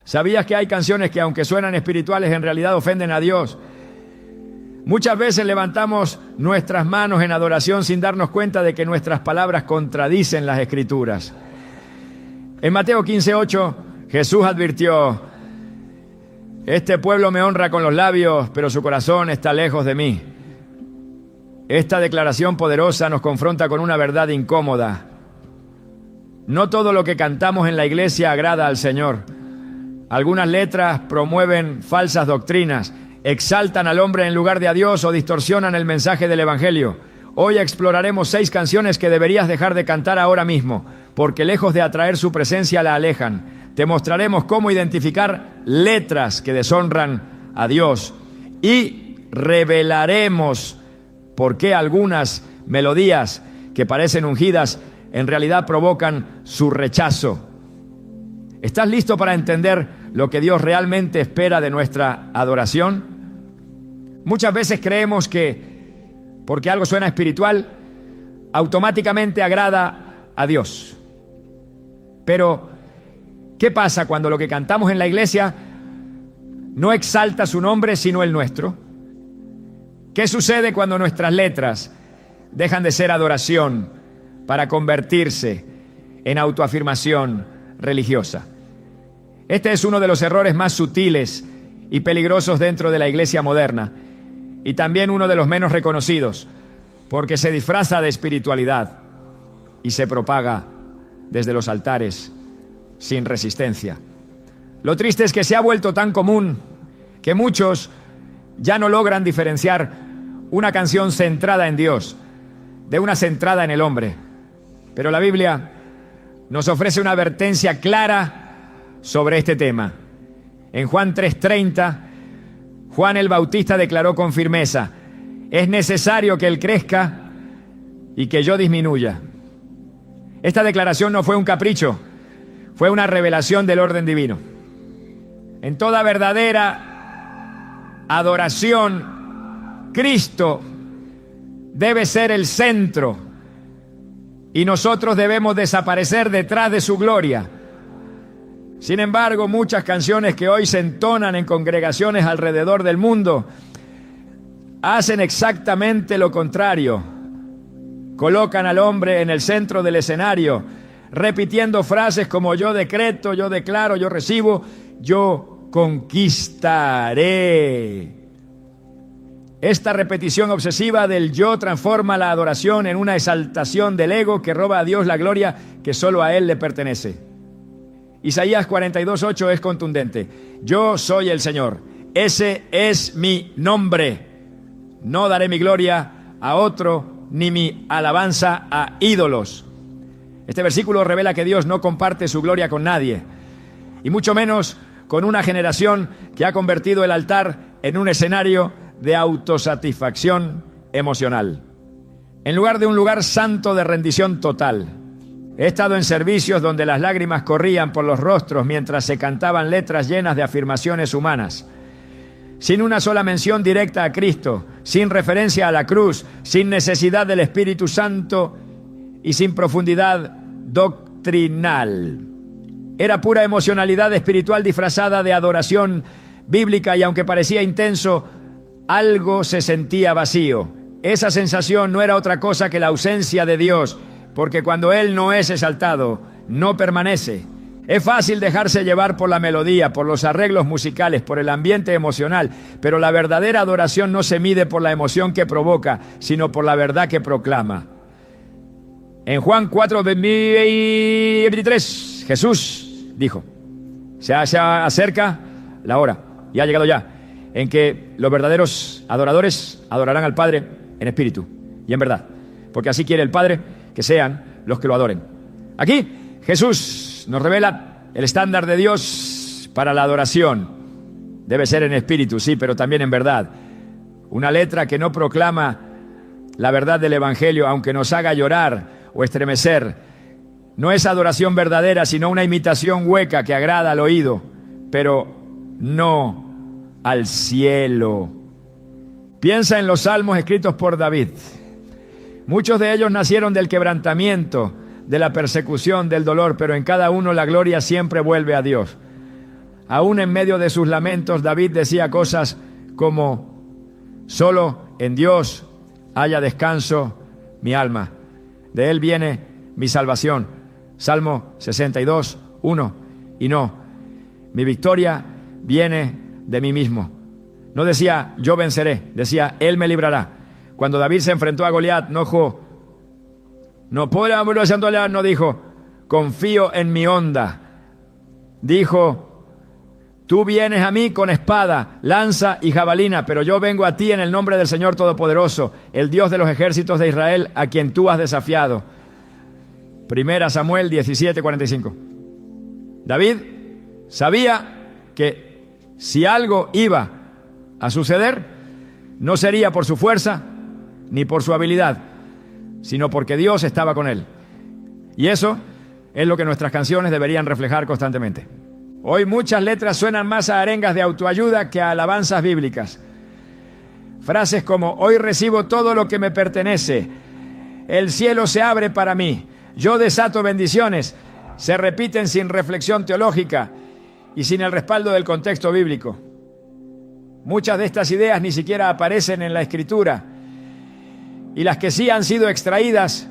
¿Sabías que hay canciones que, aunque suenan espirituales, en realidad ofenden a Dios? Muchas veces levantamos nuestras manos en adoración sin darnos cuenta de que nuestras palabras contradicen las Escrituras. En Mateo 15:8, Jesús advirtió: este pueblo me honra con los labios, pero su corazón está lejos de mí. Esta declaración poderosa nos confronta con una verdad incómoda. No todo lo que cantamos en la iglesia agrada al Señor. Algunas letras promueven falsas doctrinas, exaltan al hombre en lugar de a Dios o distorsionan el mensaje del Evangelio. Hoy exploraremos 6 canciones que deberías dejar de cantar ahora mismo, porque lejos de atraer su presencia la alejan. Te mostraremos cómo identificar letras que deshonran a Dios y revelaremos por qué algunas melodías que parecen ungidas en realidad provocan su rechazo. ¿Estás listo para entender lo que Dios realmente espera de nuestra adoración? Muchas veces creemos que porque algo suena espiritual, automáticamente agrada a Dios. Pero, ¿qué pasa cuando lo que cantamos en la iglesia no exalta su nombre sino el nuestro? ¿Qué sucede cuando nuestras letras dejan de ser adoración para convertirse en autoafirmación religiosa? Este es uno de los errores más sutiles y peligrosos dentro de la iglesia moderna, y también uno de los menos reconocidos, porque se disfraza de espiritualidad y se propaga desde los altares sin resistencia. Lo triste es que se ha vuelto tan común que muchos ya no logran diferenciar una canción centrada en Dios de una centrada en el hombre. Pero la Biblia nos ofrece una advertencia clara sobre este tema. En Juan 3:30, Juan el Bautista declaró con firmeza: es necesario que Él crezca y que yo disminuya. Esta declaración no fue un capricho, fue una revelación del orden divino. En toda verdadera adoración, Cristo debe ser el centro y nosotros debemos desaparecer detrás de su gloria. Sin embargo, muchas canciones que hoy se entonan en congregaciones alrededor del mundo hacen exactamente lo contrario. Colocan al hombre en el centro del escenario, repitiendo frases como yo decreto, yo declaro, yo recibo, yo conquistaré. Esta repetición obsesiva del yo transforma la adoración en una exaltación del ego que roba a Dios la gloria que solo a Él le pertenece. Isaías 42:8 es contundente: yo soy el Señor, ese es mi nombre. No daré mi gloria a otro, ni mi alabanza a ídolos. Este versículo revela que Dios no comparte su gloria con nadie, y mucho menos con una generación que ha convertido el altar en un escenario de autosatisfacción emocional, en lugar de un lugar santo de rendición total. He estado en servicios donde las lágrimas corrían por los rostros mientras se cantaban letras llenas de afirmaciones humanas, sin una sola mención directa a Cristo, sin referencia a la cruz, sin necesidad del Espíritu Santo y sin profundidad doctrinal. Era pura emocionalidad espiritual disfrazada de adoración bíblica, y aunque parecía intenso, algo se sentía vacío. Esa sensación no era otra cosa que la ausencia de Dios, porque cuando Él no es exaltado, no permanece. Es fácil dejarse llevar por la melodía, por los arreglos musicales, por el ambiente emocional, pero la verdadera adoración no se mide por la emoción que provoca, sino por la verdad que proclama. En Juan 4:23, Jesús dijo: se acerca la hora, y ha llegado ya, en que los verdaderos adoradores adorarán al Padre en espíritu y en verdad, porque así quiere el Padre que sean los que lo adoren. Aquí Jesús nos revela el estándar de Dios para la adoración. Debe ser en espíritu, sí, pero también en verdad. Una letra que no proclama la verdad del Evangelio, aunque nos haga llorar o estremecer, no es adoración verdadera, sino una imitación hueca que agrada al oído, pero no al cielo. Piensa en los salmos escritos por David. Muchos de ellos nacieron del quebrantamiento, de la persecución, del dolor, pero en cada uno la gloria siempre vuelve a Dios. Aún en medio de sus lamentos, David decía cosas como: solo en Dios haya descanso mi alma, de Él viene mi salvación. Salmo 62, 1. Y no, mi victoria viene de mí mismo. No decía yo venceré, decía Él me librará. Cuando David se enfrentó a Goliat, no dijo confío en mi onda. Dijo: tú vienes a mí con espada, lanza y jabalina, pero yo vengo a ti en el nombre del Señor Todopoderoso, el Dios de los ejércitos de Israel, a quien tú has desafiado. Primera Samuel 17:45. David sabía que si algo iba a suceder, no sería por su fuerza ni por su habilidad, sino porque Dios estaba con él. Y eso es lo que nuestras canciones deberían reflejar constantemente. Hoy muchas letras suenan más a arengas de autoayuda que a alabanzas bíblicas. Frases como: hoy recibo todo lo que me pertenece, el cielo se abre para mí, yo desato bendiciones, se repiten sin reflexión teológica y sin el respaldo del contexto bíblico. Muchas de estas ideas ni siquiera aparecen en la Escritura, y las que sí han sido extraídas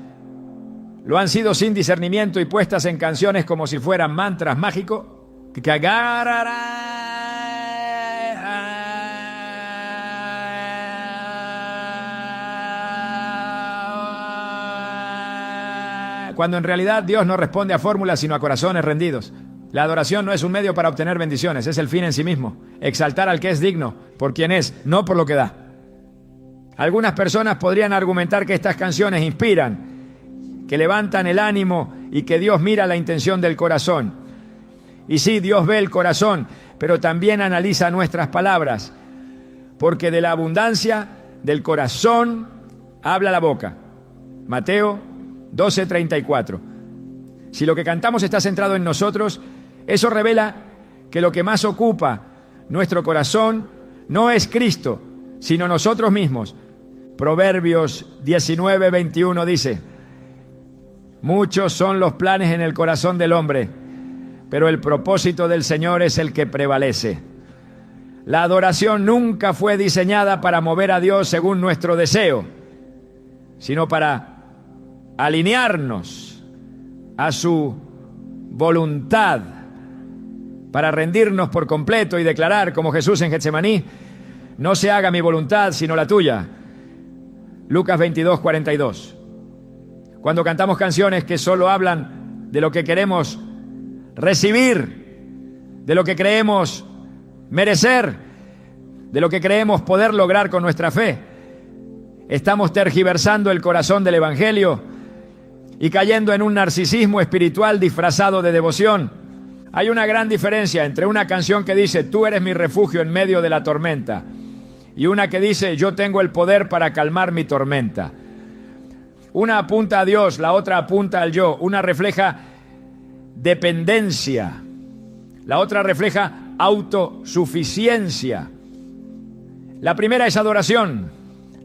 lo han sido sin discernimiento y puestas en canciones como si fueran mantras mágicos que cuando en realidad Dios no responde a fórmulas sino a corazones rendidos. La adoración no es un medio para obtener bendiciones, es el fin en sí mismo. Exaltar al que es digno, por quien es, no por lo que da. Algunas personas podrían argumentar que estas canciones inspiran, que levantan el ánimo y que Dios mira la intención del corazón. Y sí, Dios ve el corazón, pero también analiza nuestras palabras, porque de la abundancia del corazón habla la boca. Mateo 12:34. Si lo que cantamos está centrado en nosotros, eso revela que lo que más ocupa nuestro corazón no es Cristo, sino nosotros mismos. Proverbios 19:21 dice: muchos son los planes en el corazón del hombre, pero el propósito del Señor es el que prevalece. La adoración nunca fue diseñada para mover a Dios según nuestro deseo, sino para alinearnos a su voluntad, para rendirnos por completo y declarar, como Jesús en Getsemaní: no se haga mi voluntad sino la tuya. Lucas 22:42. Cuando cantamos canciones que solo hablan de lo que queremos recibir, de lo que creemos merecer, de lo que creemos poder lograr con nuestra fe, estamos tergiversando el corazón del Evangelio y cayendo en un narcisismo espiritual disfrazado de devoción. Hay una gran diferencia entre una canción que dice tú eres mi refugio en medio de la tormenta y una que dice yo tengo el poder para calmar mi tormenta. Una apunta a Dios, la otra apunta al yo. Una refleja dependencia, la otra refleja autosuficiencia. La primera es adoración,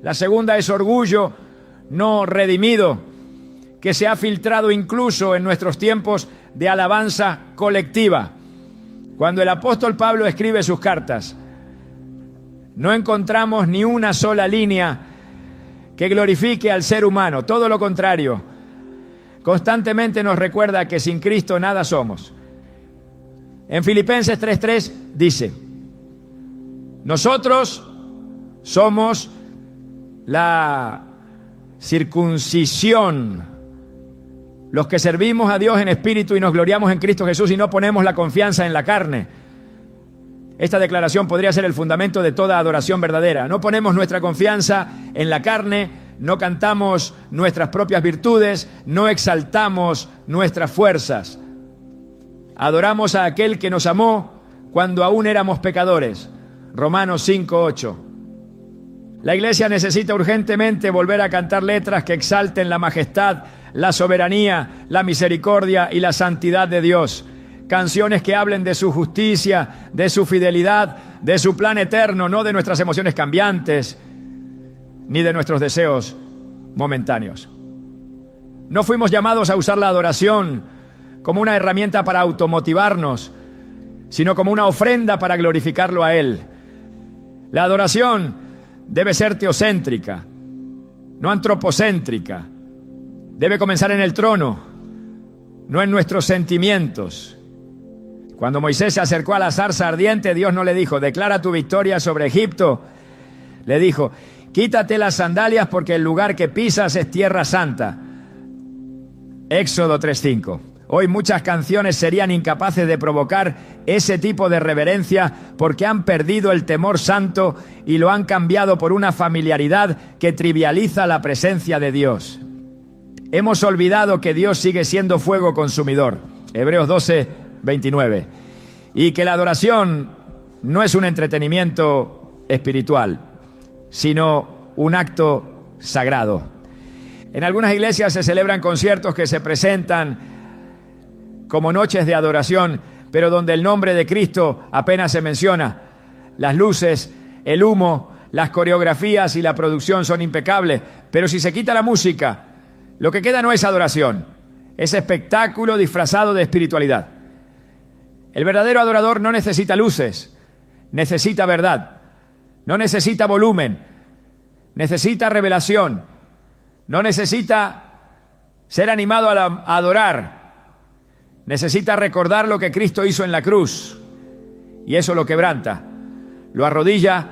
la segunda es orgullo no redimido, que se ha filtrado incluso en nuestros tiempos de alabanza colectiva. Cuando el apóstol Pablo escribe sus cartas, no encontramos ni una sola línea que glorifique al ser humano, todo lo contrario. Constantemente nos recuerda que sin Cristo nada somos. En Filipenses 3:3 dice: nosotros somos la circuncisión, los que servimos a Dios en espíritu y nos gloriamos en Cristo Jesús y no ponemos la confianza en la carne. Esta declaración podría ser el fundamento de toda adoración verdadera. No ponemos nuestra confianza en la carne, no cantamos nuestras propias virtudes, no exaltamos nuestras fuerzas. Adoramos a aquel que nos amó cuando aún éramos pecadores. Romanos 5:8. La iglesia necesita urgentemente volver a cantar letras que exalten la majestad, la soberanía, la misericordia y la santidad de Dios. Canciones que hablen de su justicia, de su fidelidad, de su plan eterno, no de nuestras emociones cambiantes, ni de nuestros deseos momentáneos. No fuimos llamados a usar la adoración como una herramienta para automotivarnos, sino como una ofrenda para glorificarlo a Él. La adoración debe ser teocéntrica, no antropocéntrica. Debe comenzar en el trono, no en nuestros sentimientos. Cuando Moisés se acercó a la zarza ardiente, Dios no le dijo, declara tu victoria sobre Egipto. Le dijo, quítate las sandalias porque el lugar que pisas es tierra santa. Éxodo 3:5. Hoy muchas canciones serían incapaces de provocar ese tipo de reverencia porque han perdido el temor santo y lo han cambiado por una familiaridad que trivializa la presencia de Dios. Hemos olvidado que Dios sigue siendo fuego consumidor. Hebreos 12:29. Y que la adoración no es un entretenimiento espiritual, sino un acto sagrado. En algunas iglesias se celebran conciertos que se presentan como noches de adoración, pero donde el nombre de Cristo apenas se menciona. Las luces, el humo, las coreografías y la producción son impecables, pero si se quita la música, lo que queda no es adoración, es espectáculo disfrazado de espiritualidad. El verdadero adorador no necesita luces, necesita verdad, no necesita volumen, necesita revelación, no necesita ser animado a adorar. Necesita recordar lo que Cristo hizo en la cruz, y eso lo quebranta, lo arrodilla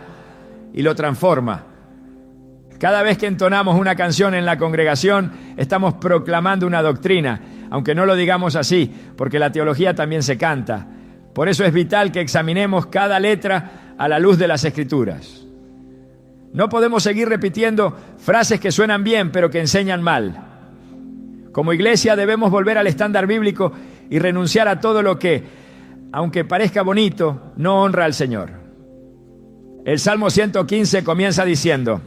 y lo transforma. Cada vez que entonamos una canción en la congregación, estamos proclamando una doctrina, aunque no lo digamos así, porque la teología también se canta. Por eso es vital que examinemos cada letra a la luz de las Escrituras. No podemos seguir repitiendo frases que suenan bien, pero que enseñan mal. Como iglesia debemos volver al estándar bíblico y renunciar a todo lo que, aunque parezca bonito, no honra al Señor. El Salmo 115 comienza diciendo,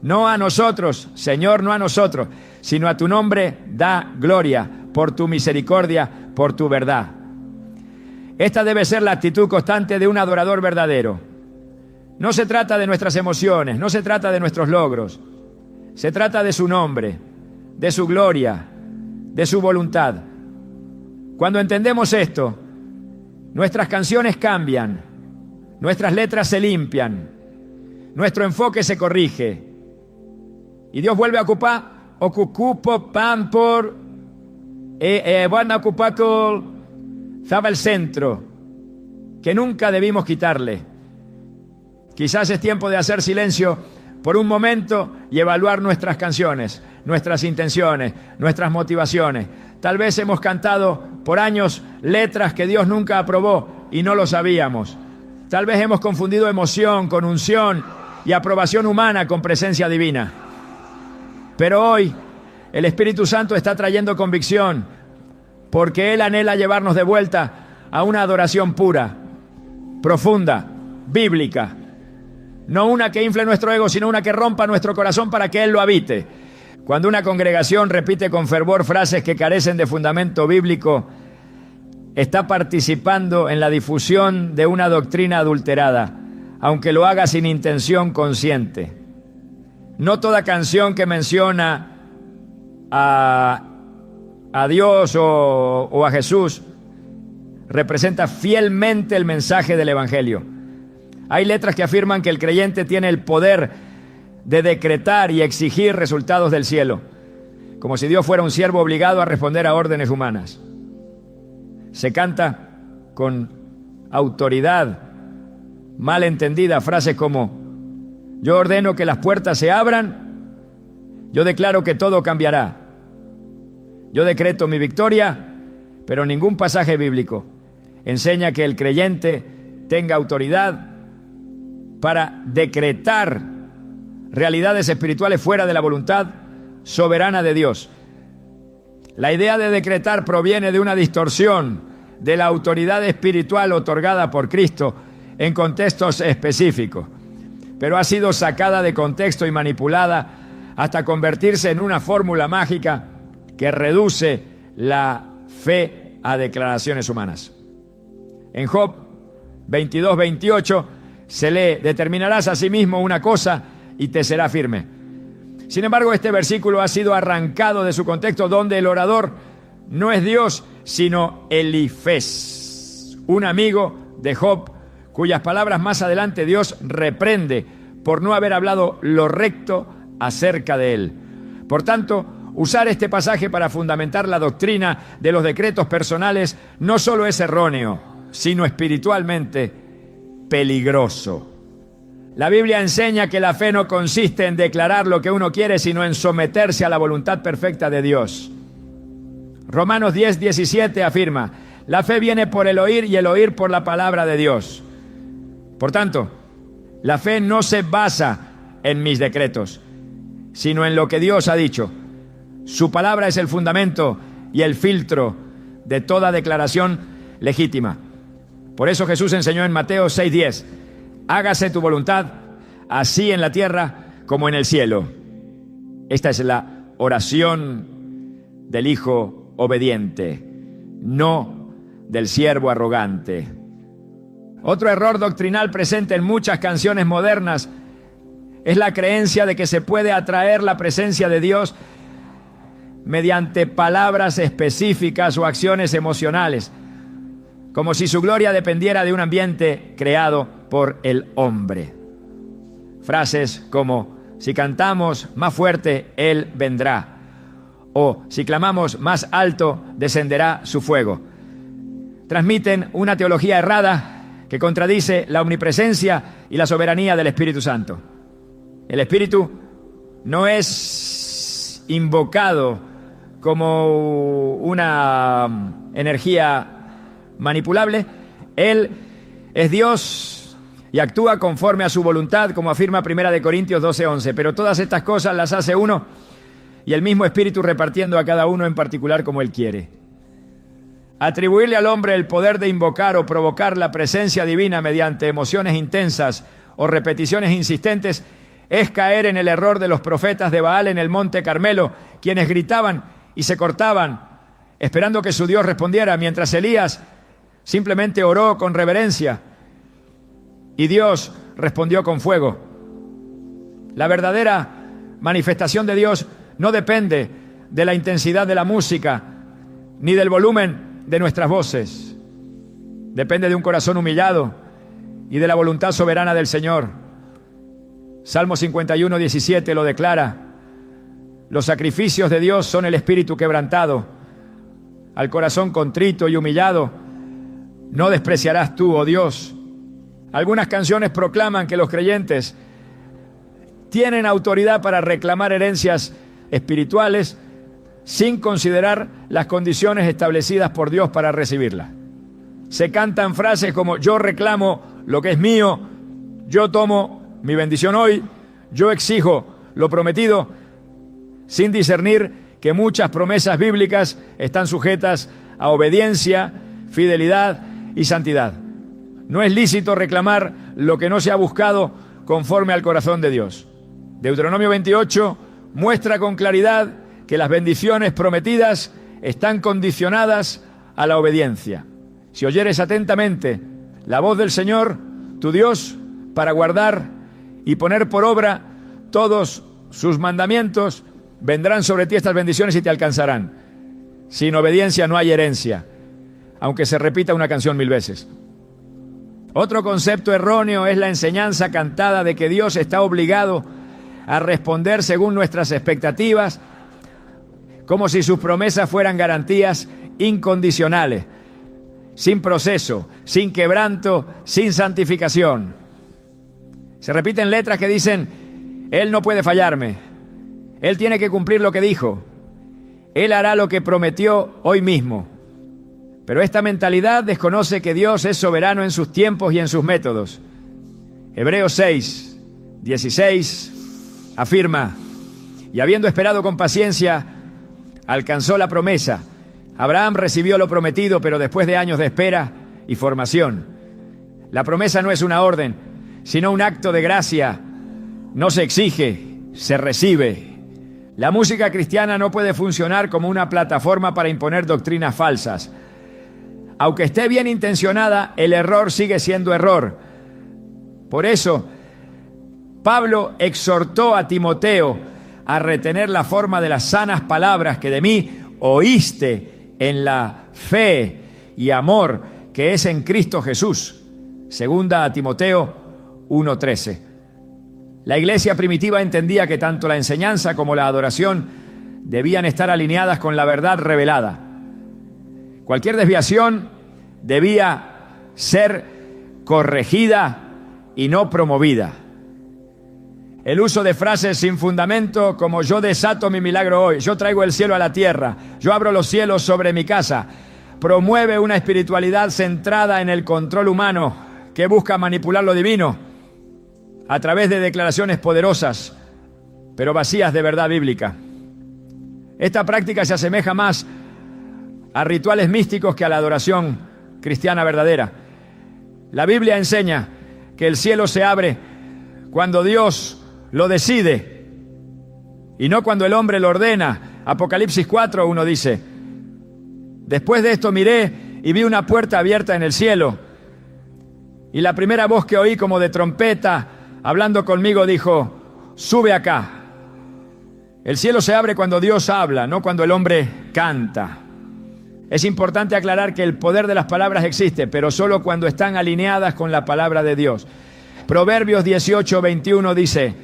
no a nosotros, Señor, no a nosotros, sino a tu nombre da gloria, por tu misericordia, por tu verdad. Esta debe ser la actitud constante de un adorador verdadero. No se trata de nuestras emociones, no se trata de nuestros logros, se trata de su nombre, de su gloria, de su voluntad. Cuando entendemos esto, nuestras canciones cambian, nuestras letras se limpian, nuestro enfoque se corrige y Dios vuelve a estaba el centro que nunca debimos quitarle. Quizás es tiempo de hacer silencio por un momento y evaluar nuestras canciones, nuestras intenciones, nuestras motivaciones. Tal vez hemos cantado por años letras que Dios nunca aprobó y no lo sabíamos. Tal vez hemos confundido emoción con unción y aprobación humana con presencia divina. Pero hoy el Espíritu Santo está trayendo convicción porque Él anhela llevarnos de vuelta a una adoración pura, profunda, bíblica. No una que infle nuestro ego, sino una que rompa nuestro corazón para que Él lo habite. Cuando una congregación repite con fervor frases que carecen de fundamento bíblico, está participando en la difusión de una doctrina adulterada, aunque lo haga sin intención consciente. No toda canción que menciona a Dios o a Jesús representa fielmente el mensaje del Evangelio. Hay letras que afirman que el creyente tiene el poder de decretar y exigir resultados del cielo, como si Dios fuera un siervo obligado a responder a órdenes humanas. Se canta con autoridad mal entendida frases como: yo ordeno que las puertas se abran, yo declaro que todo cambiará, yo decreto mi victoria, pero ningún pasaje bíblico enseña que el creyente tenga autoridad para decretar realidades espirituales fuera de la voluntad soberana de Dios. La idea de decretar proviene de una distorsión de la autoridad espiritual otorgada por Cristo en contextos específicos, pero ha sido sacada de contexto y manipulada hasta convertirse en una fórmula mágica que reduce la fe a declaraciones humanas. En Job 22:28 se lee: determinarás a sí mismo una cosa y te será firme. Sin embargo, este versículo ha sido arrancado de su contexto, donde el orador no es Dios, sino Elifés, un amigo de Job, cuyas palabras más adelante Dios reprende por no haber hablado lo recto acerca de él. Por tanto, usar este pasaje para fundamentar la doctrina de los decretos personales no solo es erróneo, sino espiritualmente peligroso. La Biblia enseña que la fe no consiste en declarar lo que uno quiere, sino en someterse a la voluntad perfecta de Dios. Romanos 10:17 afirma: la fe viene por el oír y el oír por la palabra de Dios. Por tanto, la fe no se basa en mis decretos, sino en lo que Dios ha dicho. Su palabra es el fundamento y el filtro de toda declaración legítima. Por eso Jesús enseñó en Mateo 6:10: hágase tu voluntad, así en la tierra como en el cielo. Esta es la oración del hijo obediente, no del siervo arrogante. Otro error doctrinal presente en muchas canciones modernas es la creencia de que se puede atraer la presencia de Dios mediante palabras específicas o acciones emocionales, como si su gloria dependiera de un ambiente creado por el hombre. Frases como: si cantamos más fuerte, Él vendrá, o si clamamos más alto, descenderá su fuego, transmiten una teología errada que contradice la omnipresencia y la soberanía del Espíritu Santo. El Espíritu no es invocado como una energía manipulable. Él es Dios y actúa conforme a su voluntad, como afirma 1 Corintios 12:11. Pero todas estas cosas las hace uno, y el mismo Espíritu repartiendo a cada uno en particular como Él quiere. Atribuirle al hombre el poder de invocar o provocar la presencia divina mediante emociones intensas o repeticiones insistentes es caer en el error de los profetas de Baal en el monte Carmelo, quienes gritaban y se cortaban esperando que su Dios respondiera, mientras Elías simplemente oró con reverencia y Dios respondió con fuego. La verdadera manifestación de Dios no depende de la intensidad de la música ni del volumen de nuestras voces. Depende de un corazón humillado y de la voluntad soberana del Señor. Salmo 51:17 lo declara: los sacrificios de Dios son el espíritu quebrantado. Al corazón contrito y humillado no despreciarás tú, oh Dios. Algunas canciones proclaman que los creyentes tienen autoridad para reclamar herencias espirituales sin considerar las condiciones establecidas por Dios para recibirlas. Se cantan frases como: yo reclamo lo que es mío, yo tomo mi bendición hoy, yo exijo lo prometido, sin discernir que muchas promesas bíblicas están sujetas a obediencia, fidelidad y santidad. No es lícito reclamar lo que no se ha buscado conforme al corazón de Dios. Deuteronomio 28 muestra con claridad que las bendiciones prometidas están condicionadas a la obediencia. Si oyeres atentamente la voz del Señor, tu Dios, para guardar y poner por obra todos sus mandamientos, vendrán sobre ti estas bendiciones y te alcanzarán. Sin obediencia no hay herencia, aunque se repita una canción 1000 veces. Otro concepto erróneo es la enseñanza cantada de que Dios está obligado a responder según nuestras expectativas, como si sus promesas fueran garantías incondicionales, sin proceso, sin quebranto, sin santificación. Se repiten letras que dicen: Él no puede fallarme, Él tiene que cumplir lo que dijo, Él hará lo que prometió hoy mismo. Pero esta mentalidad desconoce que Dios es soberano en sus tiempos y en sus métodos. Hebreos 6:16 afirma: y habiendo esperado con paciencia, alcanzó la promesa. Abraham recibió lo prometido, pero después de años de espera y formación. La promesa no es una orden, sino un acto de gracia. No se exige, se recibe. La música cristiana no puede funcionar como una plataforma para imponer doctrinas falsas. Aunque esté bien intencionada, el error sigue siendo error. Por eso, Pablo exhortó a Timoteo a retener la forma de las sanas palabras que de mí oíste en la fe y amor que es en Cristo Jesús. Segunda a Timoteo 1:13. La iglesia primitiva entendía que tanto la enseñanza como la adoración debían estar alineadas con la verdad revelada. Cualquier desviación debía ser corregida y no promovida. El uso de frases sin fundamento como yo desato mi milagro hoy, yo traigo el cielo a la tierra, yo abro los cielos sobre mi casa, promueve una espiritualidad centrada en el control humano que busca manipular lo divino a través de declaraciones poderosas, pero vacías de verdad bíblica. Esta práctica se asemeja más a rituales místicos que a la adoración cristiana verdadera. La Biblia enseña que el cielo se abre cuando Dios lo decide y no cuando el hombre lo ordena. Apocalipsis 4:1 dice: después de esto miré y vi una puerta abierta en el cielo, y la primera voz que oí como de trompeta hablando conmigo dijo: sube acá. El cielo se abre cuando Dios habla, no cuando el hombre canta. Es importante aclarar que el poder de las palabras existe, pero solo cuando están alineadas con la palabra de Dios. Proverbios 18:21 dice: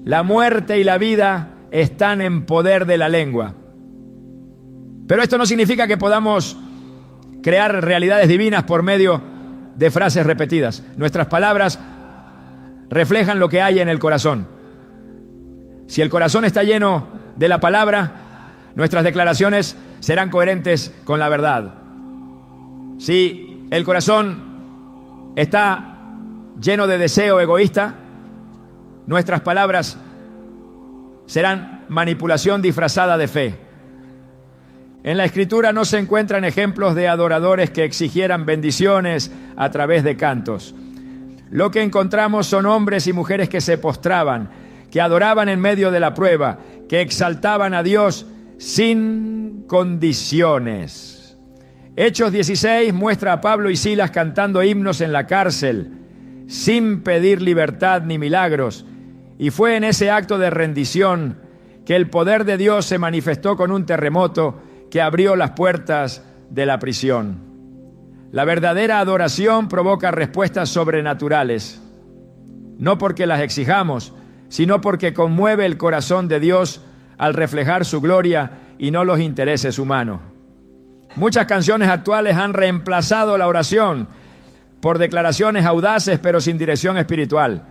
la muerte y la vida están en poder de la lengua. Pero esto no significa que podamos crear realidades divinas por medio de frases repetidas. Nuestras palabras reflejan lo que hay en el corazón. Si el corazón está lleno de la palabra, nuestras declaraciones serán coherentes con la verdad. Si el corazón está lleno de deseo egoísta, nuestras palabras serán manipulación disfrazada de fe. En la Escritura no se encuentran ejemplos de adoradores que exigieran bendiciones a través de cantos. Lo que encontramos son hombres y mujeres que se postraban, que adoraban en medio de la prueba, que exaltaban a Dios sin condiciones. Hechos 16 muestra a Pablo y Silas cantando himnos en la cárcel, sin pedir libertad ni milagros, y fue en ese acto de rendición que el poder de Dios se manifestó con un terremoto que abrió las puertas de la prisión. La verdadera adoración provoca respuestas sobrenaturales, no porque las exijamos, sino porque conmueve el corazón de Dios al reflejar su gloria y no los intereses humanos. Muchas canciones actuales han reemplazado la oración por declaraciones audaces pero sin dirección espiritual.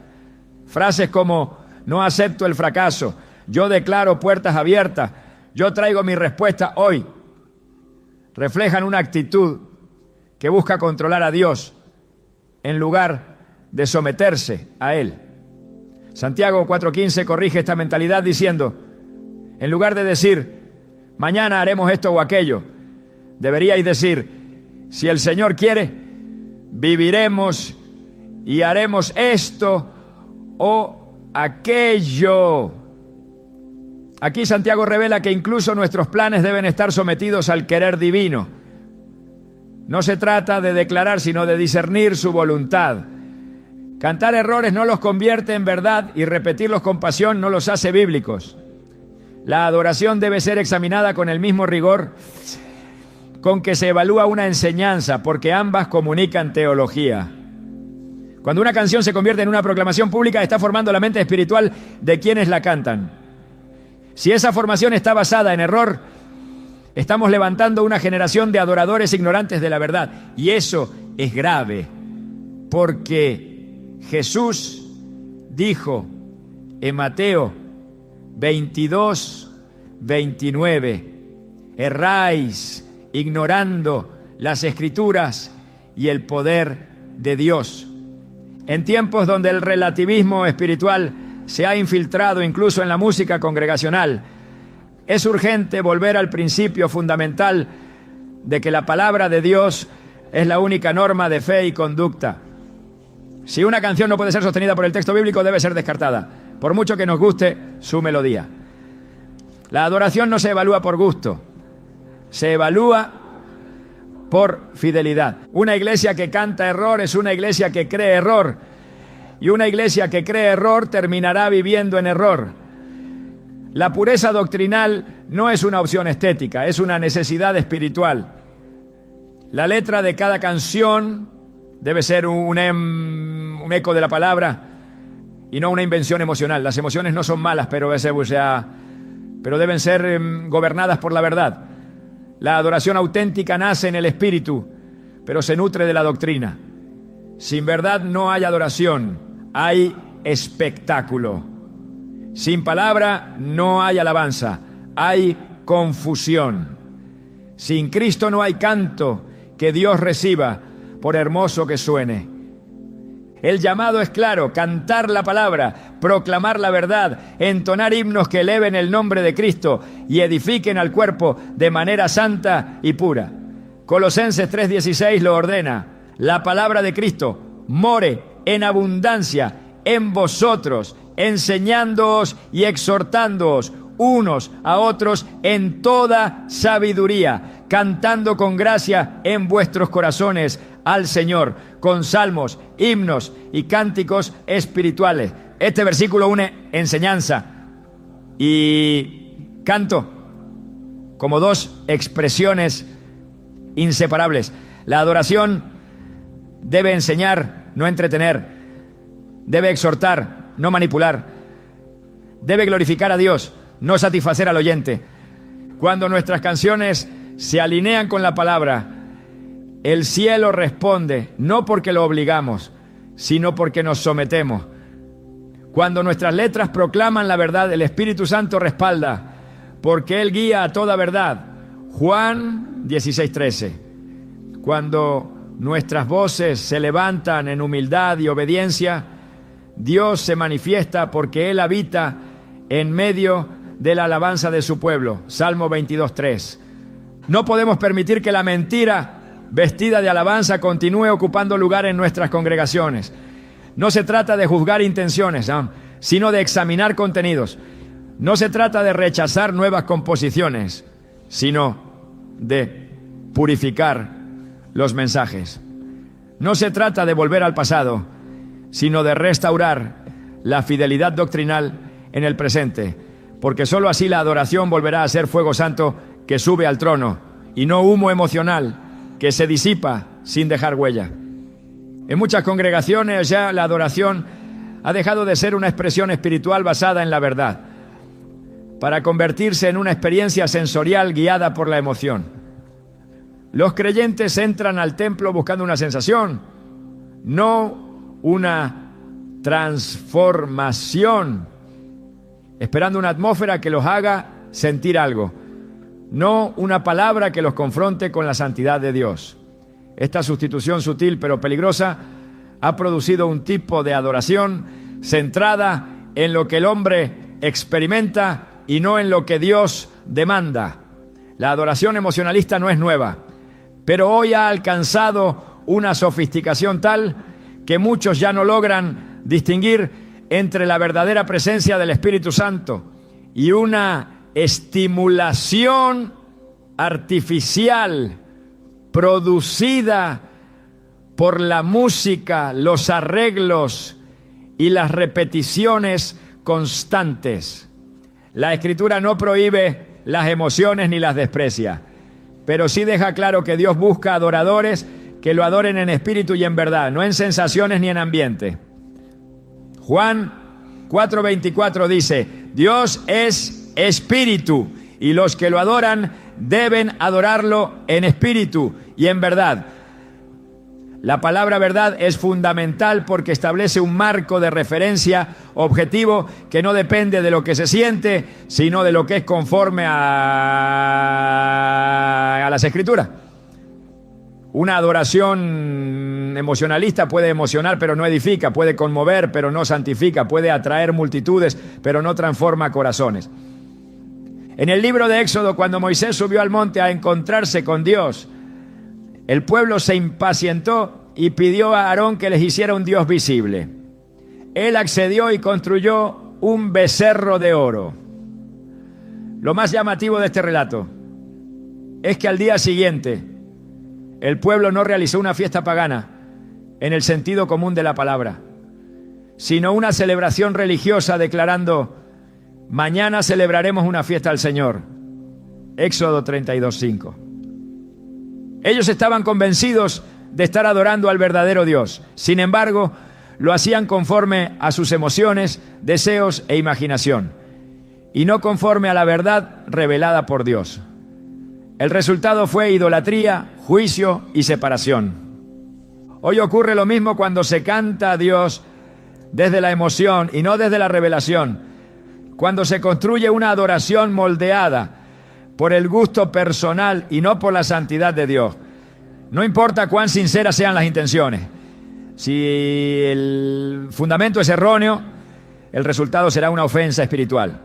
Frases como: no acepto el fracaso, yo declaro puertas abiertas, yo traigo mi respuesta hoy, reflejan una actitud que busca controlar a Dios en lugar de someterse a Él. Santiago 4:15 corrige esta mentalidad diciendo: en lugar de decir mañana haremos esto o aquello, deberíais decir: si el Señor quiere, viviremos y haremos esto o aquello. Aquí Santiago revela que incluso nuestros planes deben estar sometidos al querer divino. No se trata de declarar, sino de discernir su voluntad. Cantar errores no los convierte en verdad y repetirlos con pasión no los hace bíblicos. La adoración debe ser examinada con el mismo rigor con que se evalúa una enseñanza, porque ambas comunican teología. Cuando una canción se convierte en una proclamación pública, está formando la mente espiritual de quienes la cantan. Si esa formación está basada en error, estamos levantando una generación de adoradores ignorantes de la verdad. Y eso es grave, porque Jesús dijo en Mateo 22:29, erráis ignorando las Escrituras y el poder de Dios. En tiempos donde el relativismo espiritual se ha infiltrado incluso en la música congregacional, es urgente volver al principio fundamental de que la palabra de Dios es la única norma de fe y conducta. Si una canción no puede ser sostenida por el texto bíblico, debe ser descartada, por mucho que nos guste su melodía. La adoración no se evalúa por gusto, se evalúa por fidelidad. Una iglesia que canta error es una iglesia que cree error, y una iglesia que cree error terminará viviendo en error. La pureza doctrinal no es una opción estética, es una necesidad espiritual. La letra de cada canción debe ser un eco de la palabra y no una invención emocional. Las emociones no son malas, pero deben ser gobernadas por la verdad. La adoración auténtica nace en el espíritu, pero se nutre de la doctrina. Sin verdad no hay adoración, hay espectáculo. Sin palabra no hay alabanza, hay confusión. Sin Cristo no hay canto que Dios reciba, por hermoso que suene. El llamado es claro: cantar la palabra, proclamar la verdad, entonar himnos que eleven el nombre de Cristo y edifiquen al cuerpo de manera santa y pura. Colosenses 3:16 lo ordena: la palabra de Cristo more en abundancia en vosotros, enseñándoos y exhortándoos unos a otros en toda sabiduría, cantando con gracia en vuestros corazones al Señor, con salmos, himnos y cánticos espirituales. Este versículo une enseñanza y canto como dos expresiones inseparables. La adoración debe enseñar, no entretener. Debe exhortar, no manipular. Debe glorificar a Dios, no satisfacer al oyente. Cuando nuestras canciones se alinean con la palabra, el cielo responde, no porque lo obligamos, sino porque nos sometemos. Cuando nuestras letras proclaman la verdad, el Espíritu Santo respalda, porque Él guía a toda verdad. Juan 16:13. Cuando nuestras voces se levantan en humildad y obediencia, Dios se manifiesta porque Él habita en medio de la alabanza de su pueblo. Salmo 22:3. No podemos permitir que la mentira vestida de alabanza continúe ocupando lugar en nuestras congregaciones. No se trata de juzgar intenciones, sino de examinar contenidos. No se trata de rechazar nuevas composiciones, sino de purificar los mensajes. No se trata de volver al pasado, sino de restaurar la fidelidad doctrinal en el presente, porque sólo así la adoración volverá a ser fuego santo que sube al trono, y no humo emocional que se disipa sin dejar huella. En muchas congregaciones ya la adoración ha dejado de ser una expresión espiritual basada en la verdad, para convertirse en una experiencia sensorial guiada por la emoción. Los creyentes entran al templo buscando una sensación, no una transformación, esperando una atmósfera que los haga sentir algo, no una palabra que los confronte con la santidad de Dios. Esta sustitución sutil pero peligrosa ha producido un tipo de adoración centrada en lo que el hombre experimenta y no en lo que Dios demanda. La adoración emocionalista no es nueva, pero hoy ha alcanzado una sofisticación tal que muchos ya no logran distinguir entre la verdadera presencia del Espíritu Santo y una estimulación artificial producida por la música, los arreglos y las repeticiones constantes. La Escritura no prohíbe las emociones ni las desprecia, pero sí deja claro que Dios busca adoradores que lo adoren en espíritu y en verdad, no en sensaciones ni en ambiente. Juan 4:24 dice: Dios es espíritu y los que lo adoran deben adorarlo en espíritu y en verdad. La palabra verdad es fundamental porque establece un marco de referencia objetivo que no depende de lo que se siente, sino de lo que es conforme a las Escrituras. Una adoración emocionalista puede emocionar pero no edifica, puede conmover pero no santifica, puede atraer multitudes pero no transforma corazones. En el libro de Éxodo, cuando Moisés subió al monte a encontrarse con Dios, el pueblo se impacientó y pidió a Aarón que les hiciera un Dios visible. Él accedió y construyó un becerro de oro. Lo más llamativo de este relato es que al día siguiente el pueblo no realizó una fiesta pagana en el sentido común de la palabra, sino una celebración religiosa declarando: mañana celebraremos una fiesta al Señor. Éxodo 32:5. Ellos estaban convencidos de estar adorando al verdadero Dios. Sin embargo, lo hacían conforme a sus emociones, deseos e imaginación, y no conforme a la verdad revelada por Dios. El resultado fue idolatría, juicio y separación. Hoy ocurre lo mismo cuando se canta a Dios desde la emoción y no desde la revelación. Cuando se construye una adoración moldeada por el gusto personal y no por la santidad de Dios. No importa cuán sinceras sean las intenciones. Si el fundamento es erróneo, el resultado será una ofensa espiritual.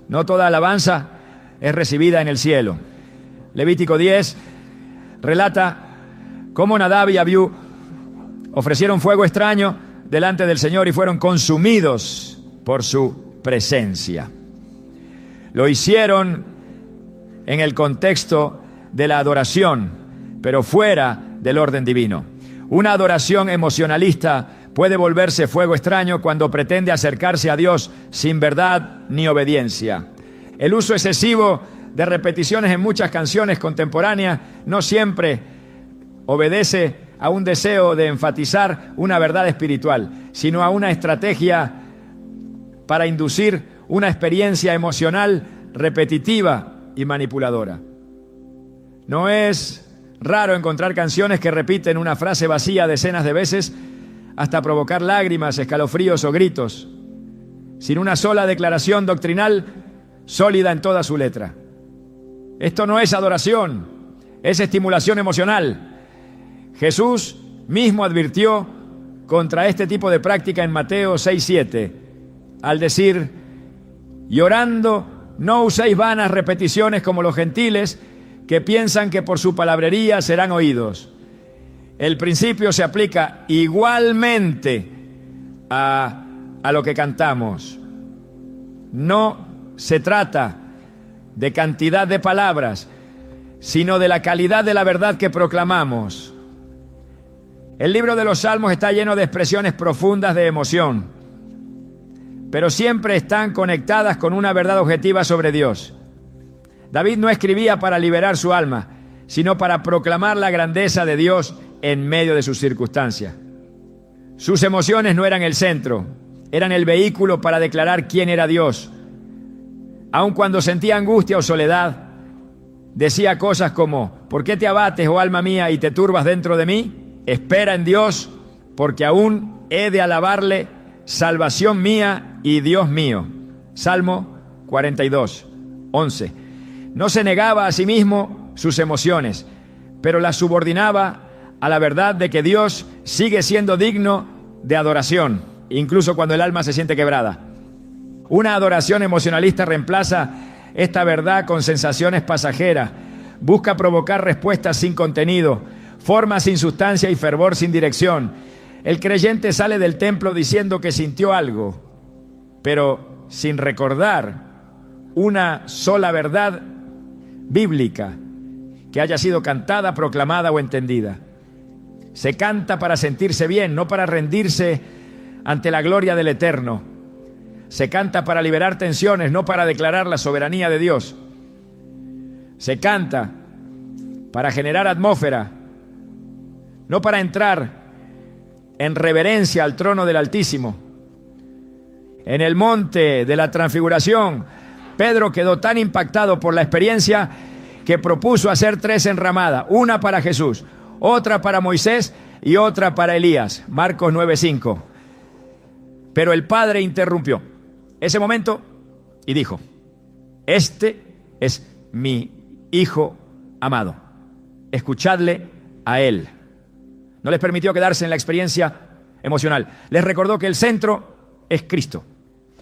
No toda alabanza es recibida en el cielo. Levítico 10 relata cómo Nadab y Abiú ofrecieron fuego extraño delante del Señor y fueron consumidos por su presencia. Lo hicieron en el contexto de la adoración, pero fuera del orden divino. Una adoración emocionalista puede volverse fuego extraño cuando pretende acercarse a Dios sin verdad ni obediencia. El uso excesivo de repeticiones en muchas canciones contemporáneas no siempre obedece a un deseo de enfatizar una verdad espiritual, sino a una estrategia para inducir una experiencia emocional repetitiva y manipuladora. No es raro encontrar canciones que repiten una frase vacía decenas de veces hasta provocar lágrimas, escalofríos o gritos, sin una sola declaración doctrinal sólida en toda su letra. Esto no es adoración, es estimulación emocional. Jesús mismo advirtió contra este tipo de práctica en Mateo 6:7, al decir: llorando, no uséis vanas repeticiones como los gentiles, que piensan que por su palabrería serán oídos. El principio se aplica igualmente a lo que cantamos. No se trata de cantidad de palabras, sino de la calidad de la verdad que proclamamos. El libro de los Salmos está lleno de expresiones profundas de emoción, pero siempre están conectadas con una verdad objetiva sobre Dios. David no escribía para liberar su alma, sino para proclamar la grandeza de Dios en medio de sus circunstancias. Sus emociones no eran el centro, eran el vehículo para declarar quién era Dios. Aun cuando sentía angustia o soledad, decía cosas como: ¿por qué te abates, oh alma mía, y te turbas dentro de mí? Espera en Dios, porque aún he de alabarle, salvación mía y Dios mío. Salmo 42, 11. No se negaba a sí mismo sus emociones, pero las subordinaba a la verdad de que Dios sigue siendo digno de adoración, incluso cuando el alma se siente quebrada. Una adoración emocionalista reemplaza esta verdad con sensaciones pasajeras, busca provocar respuestas sin contenido, forma sin sustancia y fervor sin dirección. El creyente sale del templo diciendo que sintió algo, pero sin recordar una sola verdad bíblica que haya sido cantada, proclamada o entendida. Se canta para sentirse bien, no para rendirse ante la gloria del Eterno. Se canta para liberar tensiones, no para declarar la soberanía de Dios. Se canta para generar atmósfera, no para entrar en reverencia al trono del Altísimo. En el monte de la Transfiguración, Pedro quedó tan impactado por la experiencia que propuso hacer 3 enramadas, una para Jesús, otra para Moisés y otra para Elías. Marcos 9:5. Pero el Padre interrumpió ese momento y dijo: este es mi Hijo amado, escuchadle a él. No les permitió quedarse en la experiencia emocional. Les recordó que el centro es Cristo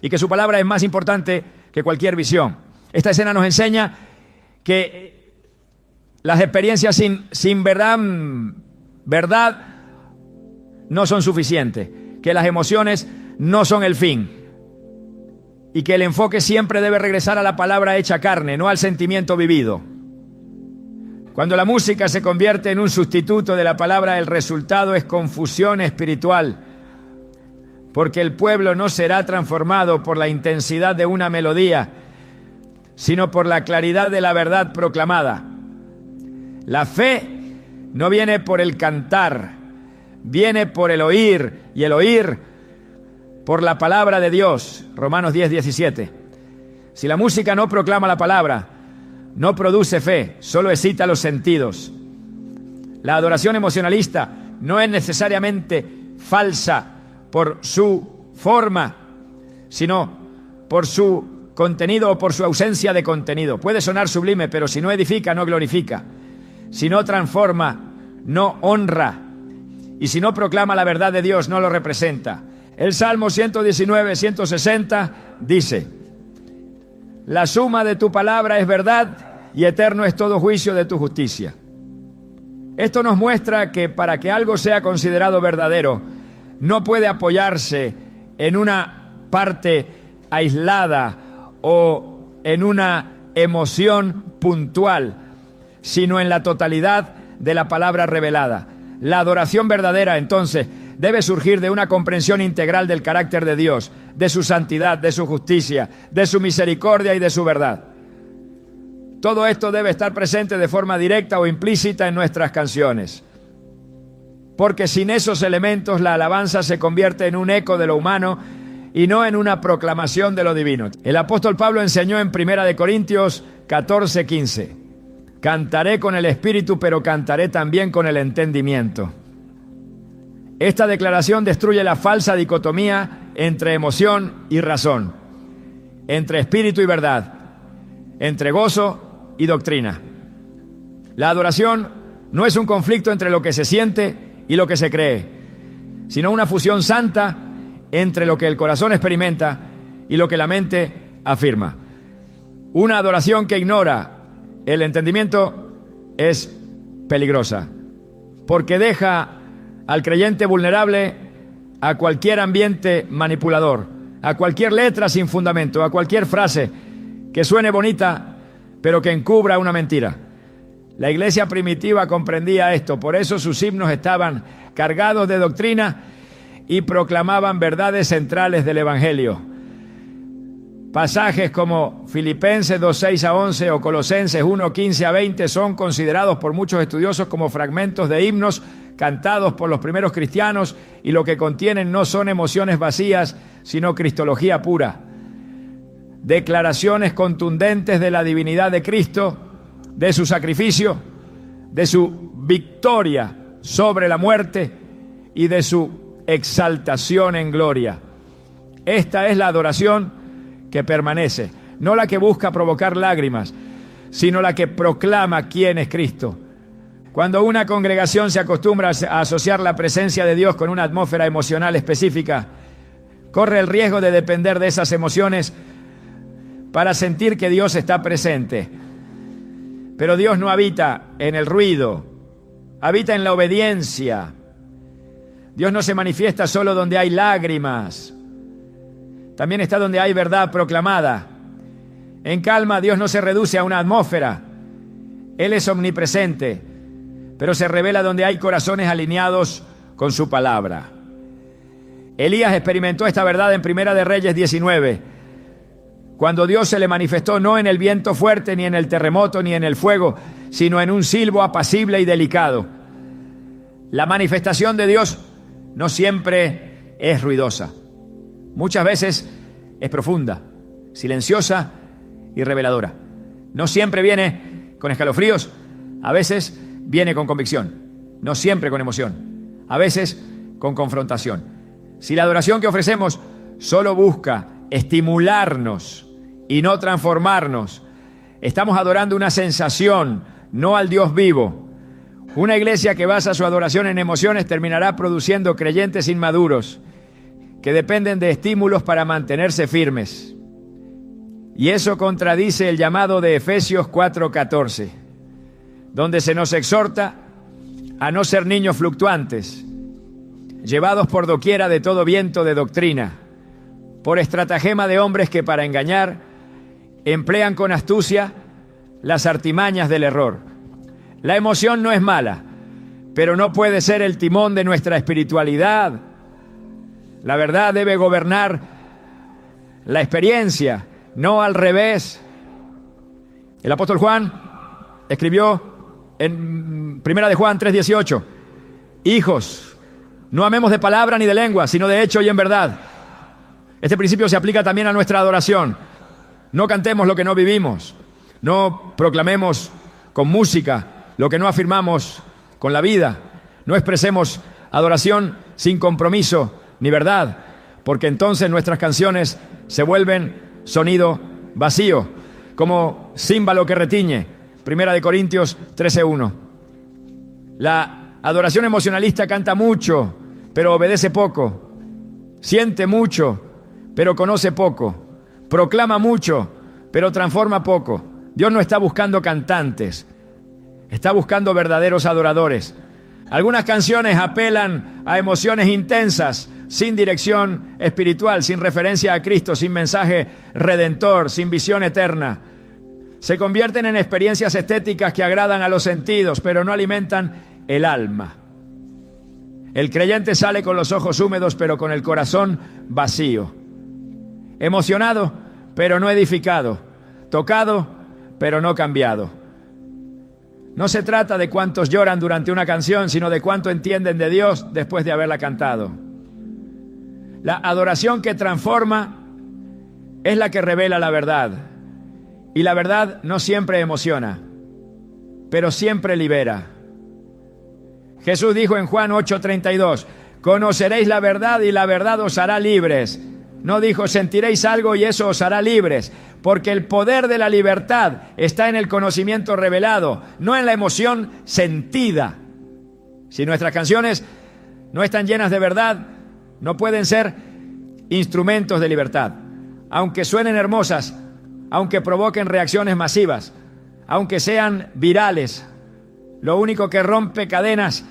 y que su palabra es más importante que cualquier visión. Esta escena nos enseña que las experiencias sin verdad no son suficientes, que las emociones no son el fin y que el enfoque siempre debe regresar a la palabra hecha carne, no al sentimiento vivido. Cuando la música se convierte en un sustituto de la palabra, el resultado es confusión espiritual, porque el pueblo no será transformado por la intensidad de una melodía, sino por la claridad de la verdad proclamada. La fe no viene por el cantar, viene por el oír, y el oír por la palabra de Dios. Romanos 10:17. Si la música no proclama la palabra, no produce fe, solo excita los sentidos. La adoración emocionalista no es necesariamente falsa por su forma, sino por su contenido o por su ausencia de contenido. Puede sonar sublime, pero si no edifica, no glorifica. Si no transforma, no honra. Y si no proclama la verdad de Dios, no lo representa. El Salmo 119, 160 dice: la suma de tu palabra es verdad y eterno es todo juicio de tu justicia. Esto nos muestra que para que algo sea considerado verdadero, no puede apoyarse en una parte aislada o en una emoción puntual, sino en la totalidad de la palabra revelada. La adoración verdadera, entonces, debe surgir de una comprensión integral del carácter de Dios, de su santidad, de su justicia, de su misericordia y de su verdad. Todo esto debe estar presente de forma directa o implícita en nuestras canciones, porque sin esos elementos la alabanza se convierte en un eco de lo humano y no en una proclamación de lo divino. El apóstol Pablo enseñó en 1 Corintios 14:15: cantaré con el espíritu, pero cantaré también con el entendimiento. Esta declaración destruye la falsa dicotomía entre emoción y razón, entre espíritu y verdad, entre gozo y doctrina. La adoración no es un conflicto entre lo que se siente y lo que se cree, sino una fusión santa entre lo que el corazón experimenta y lo que la mente afirma. Una adoración que ignora el entendimiento es peligrosa, porque deja al creyente vulnerable a cualquier ambiente manipulador, a cualquier letra sin fundamento, a cualquier frase que suene bonita, pero que encubra una mentira. La iglesia primitiva comprendía esto, por eso sus himnos estaban cargados de doctrina y proclamaban verdades centrales del Evangelio. Pasajes como Filipenses 2:6-11 o Colosenses 1:15-20 son considerados por muchos estudiosos como fragmentos de himnos cantados por los primeros cristianos, y lo que contienen no son emociones vacías, sino cristología pura. Declaraciones contundentes de la divinidad de Cristo, de su sacrificio, de su victoria sobre la muerte y de su exaltación en gloria. Esta es la adoración que permanece, no la que busca provocar lágrimas, sino la que proclama quién es Cristo. Cuando una congregación se acostumbra a asociar la presencia de Dios con una atmósfera emocional específica, corre el riesgo de depender de esas emociones para sentir que Dios está presente. Pero Dios no habita en el ruido, habita en la obediencia. Dios no se manifiesta solo donde hay lágrimas, también está donde hay verdad proclamada. En calma, Dios no se reduce a una atmósfera. Él es omnipresente, pero se revela donde hay corazones alineados con su palabra. Elías experimentó esta verdad en 1 de Reyes 19, cuando Dios se le manifestó no en el viento fuerte, ni en el terremoto, ni en el fuego, sino en un silbo apacible y delicado. La manifestación de Dios no siempre es ruidosa. Muchas veces es profunda, silenciosa y reveladora. No siempre viene con escalofríos, a veces viene con convicción, no siempre con emoción, a veces con confrontación. Si la adoración que ofrecemos solo busca estimularnos y no transformarnos, estamos adorando una sensación, no al Dios vivo. Una iglesia que basa su adoración en emociones terminará produciendo creyentes inmaduros que dependen de estímulos para mantenerse firmes. Y eso contradice el llamado de Efesios 4:14, donde se nos exhorta a no ser niños fluctuantes, llevados por doquiera de todo viento de doctrina, por estratagema de hombres que para engañar emplean con astucia las artimañas del error. La emoción no es mala, pero no puede ser el timón de nuestra espiritualidad. La verdad debe gobernar la experiencia, no al revés. El apóstol Juan escribió en 1 de Juan 3:18, hijos, no amemos de palabra ni de lengua, sino de hecho y en verdad. Este principio se aplica también a nuestra adoración. No cantemos lo que no vivimos, no proclamemos con música lo que no afirmamos con la vida, no expresemos adoración sin compromiso ni verdad, porque entonces nuestras canciones se vuelven sonido vacío, como címbalo que retiñe. 1 de Corintios 13:1. La adoración emocionalista canta mucho, pero obedece poco. Siente mucho, pero conoce poco. Proclama mucho, pero transforma poco. Dios no está buscando cantantes, está buscando verdaderos adoradores. Algunas canciones apelan a emociones intensas, sin dirección espiritual, sin referencia a Cristo, sin mensaje redentor, sin visión eterna. Se convierten en experiencias estéticas que agradan a los sentidos, pero no alimentan el alma. El creyente sale con los ojos húmedos, pero con el corazón vacío. Emocionado, pero no edificado. Tocado, pero no cambiado. No se trata de cuántos lloran durante una canción, sino de cuánto entienden de Dios después de haberla cantado. La adoración que transforma es la que revela la verdad. Y la verdad no siempre emociona, pero siempre libera. Jesús dijo en Juan 8:32, conoceréis la verdad y la verdad os hará libres. No dijo sentiréis algo y eso os hará libres, porque el poder de la libertad está en el conocimiento revelado, no en la emoción sentida. Si nuestras canciones no están llenas de verdad, no pueden ser instrumentos de libertad. Aunque suenen hermosas, aunque provoquen reacciones masivas, aunque sean virales, lo único que rompe cadenas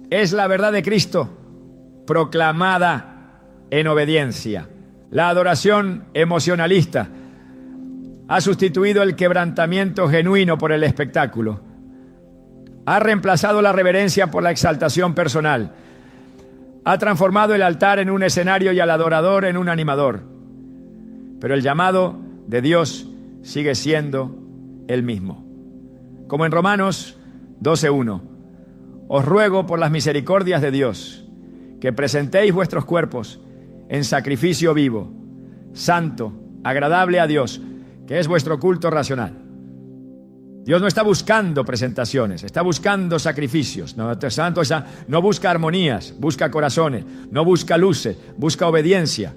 es la verdad de Cristo, proclamada en obediencia. La adoración emocionalista ha sustituido el quebrantamiento genuino por el espectáculo. Ha reemplazado la reverencia por la exaltación personal. Ha transformado el altar en un escenario y al adorador en un animador. Pero el llamado de Dios sigue siendo el mismo. Como en Romanos 12:1, os ruego por las misericordias de Dios que presentéis vuestros cuerpos en sacrificio vivo, santo, agradable a Dios, que es vuestro culto racional. Dios no está buscando presentaciones, está buscando sacrificios. Santo no busca armonías, busca corazones, no busca luces, busca obediencia.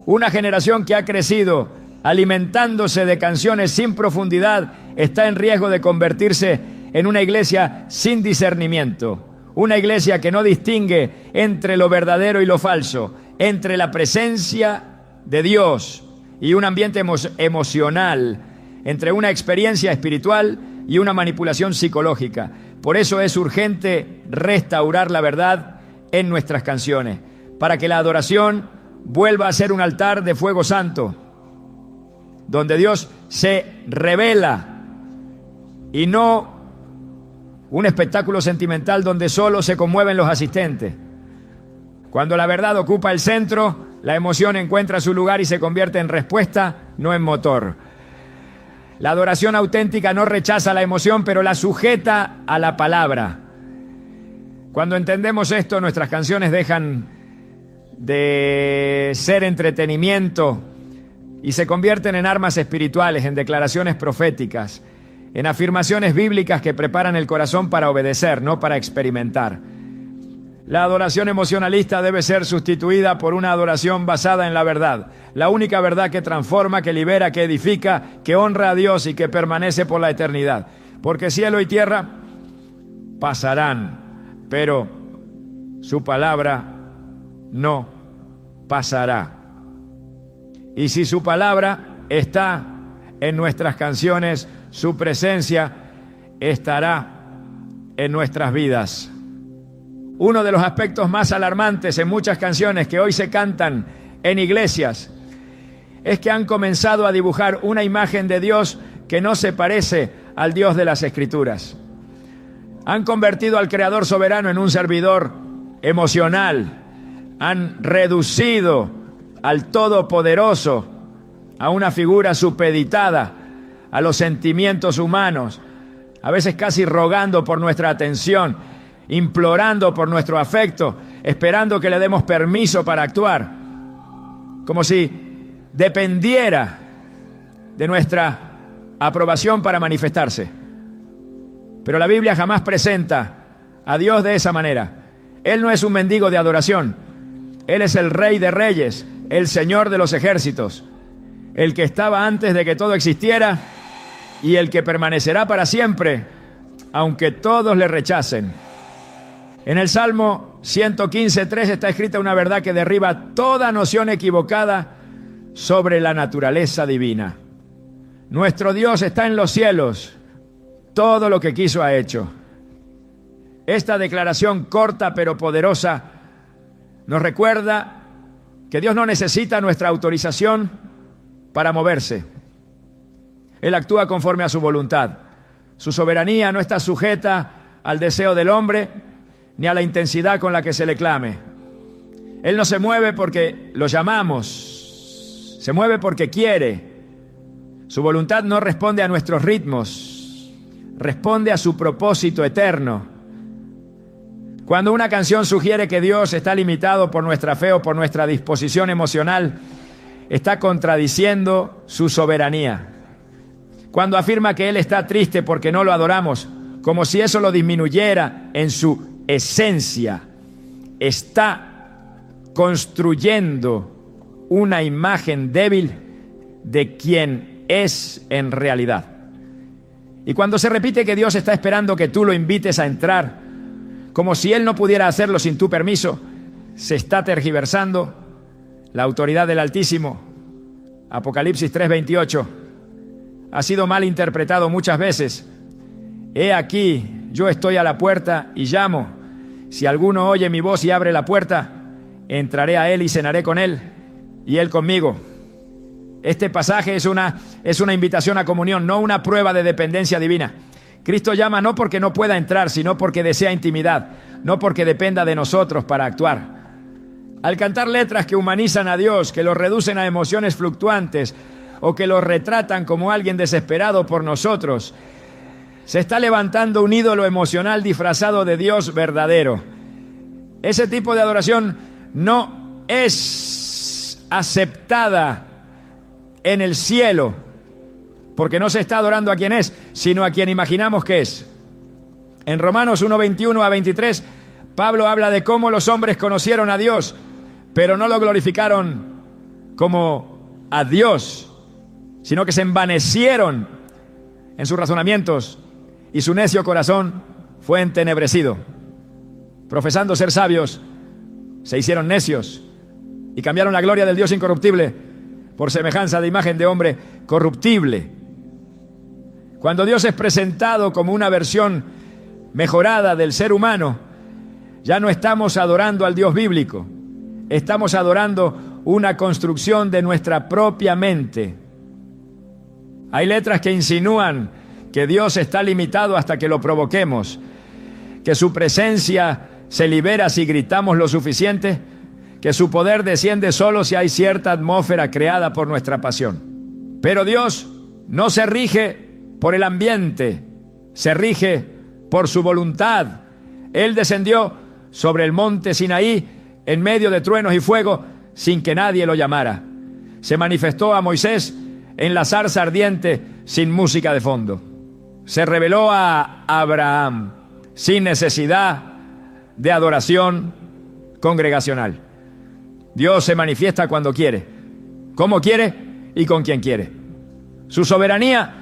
Una generación que ha crecido alimentándose de canciones sin profundidad está en riesgo de convertirse en una iglesia sin discernimiento, una iglesia que no distingue entre lo verdadero y lo falso, entre la presencia de Dios y un ambiente emocional, entre una experiencia espiritual y una manipulación psicológica. Por eso es urgente restaurar la verdad en nuestras canciones, para que la adoración vuelva a ser un altar de fuego santo, donde Dios se revela y no un espectáculo sentimental donde solo se conmueven los asistentes. Cuando la verdad ocupa el centro, la emoción encuentra su lugar y se convierte en respuesta, no en motor. La adoración auténtica no rechaza la emoción, pero la sujeta a la palabra. Cuando entendemos esto, nuestras canciones dejan de ser entretenimiento y se convierten en armas espirituales, en declaraciones proféticas, en afirmaciones bíblicas que preparan el corazón para obedecer, no para experimentar. La adoración emocionalista debe ser sustituida por una adoración basada en la verdad, la única verdad que transforma, que libera, que edifica, que honra a Dios y que permanece por la eternidad. Porque cielo y tierra pasarán, pero su palabra no pasará. Y si su palabra está en nuestras canciones, su presencia estará en nuestras vidas. Uno de los aspectos más alarmantes en muchas canciones que hoy se cantan en iglesias es que han comenzado a dibujar una imagen de Dios que no se parece al Dios de las Escrituras. Han convertido al Creador soberano en un servidor emocional. Han reducido al Todopoderoso a una figura supeditada a los sentimientos humanos, a veces casi rogando por nuestra atención, implorando por nuestro afecto, esperando que le demos permiso para actuar, como si dependiera de nuestra aprobación para manifestarse. Pero la Biblia jamás presenta a Dios de esa manera. Él no es un mendigo de adoración. Él es el Rey de Reyes, el Señor de los ejércitos, el que estaba antes de que todo existiera y el que permanecerá para siempre, aunque todos le rechacen. En el Salmo 115:3 está escrita una verdad que derriba toda noción equivocada sobre la naturaleza divina. Nuestro Dios está en los cielos. Todo lo que quiso ha hecho. Esta declaración corta pero poderosa nos recuerda que Dios no necesita nuestra autorización para moverse. Él actúa conforme a su voluntad. Su soberanía no está sujeta al deseo del hombre ni a la intensidad con la que se le clame. Él no se mueve porque lo llamamos, se mueve porque quiere. Su voluntad no responde a nuestros ritmos, responde a su propósito eterno. Cuando una canción sugiere que Dios está limitado por nuestra fe o por nuestra disposición emocional, está contradiciendo su soberanía. Cuando afirma que Él está triste porque no lo adoramos, como si eso lo disminuyera en su esencia, está construyendo una imagen débil de quien es en realidad. Y cuando se repite que Dios está esperando que tú lo invites a entrar, como si Él no pudiera hacerlo sin tu permiso, se está tergiversando la autoridad del Altísimo. Apocalipsis 3:28 ha sido mal interpretado muchas veces. He aquí, yo estoy a la puerta y llamo. Si alguno oye mi voz y abre la puerta, entraré a él y cenaré con él y él conmigo. Este pasaje es una invitación a comunión, no una prueba de dependencia divina. Cristo llama no porque no pueda entrar, sino porque desea intimidad, no porque dependa de nosotros para actuar. Al cantar letras que humanizan a Dios, que lo reducen a emociones fluctuantes o que lo retratan como alguien desesperado por nosotros, se está levantando un ídolo emocional disfrazado de Dios verdadero. Ese tipo de adoración no es aceptada en el cielo, porque no se está adorando a quien es, sino a quien imaginamos que es. En Romanos 1:21-23, Pablo habla de cómo los hombres conocieron a Dios, pero no lo glorificaron como a Dios, sino que se envanecieron en sus razonamientos y su necio corazón fue entenebrecido. Profesando ser sabios, se hicieron necios y cambiaron la gloria del Dios incorruptible por semejanza de imagen de hombre corruptible. Cuando Dios es presentado como una versión mejorada del ser humano, ya no estamos adorando al Dios bíblico, estamos adorando una construcción de nuestra propia mente. Hay letras que insinúan que Dios está limitado hasta que lo provoquemos, que su presencia se libera si gritamos lo suficiente, que su poder desciende solo si hay cierta atmósfera creada por nuestra pasión. Pero Dios no se rige por el ambiente, se rige por su voluntad. Él descendió sobre el monte Sinaí en medio de truenos y fuego sin que nadie lo llamara. Se manifestó a Moisés en la zarza ardiente sin música de fondo. Se reveló a Abraham sin necesidad de adoración congregacional. Dios se manifiesta cuando quiere, como quiere y con quien quiere. Su soberanía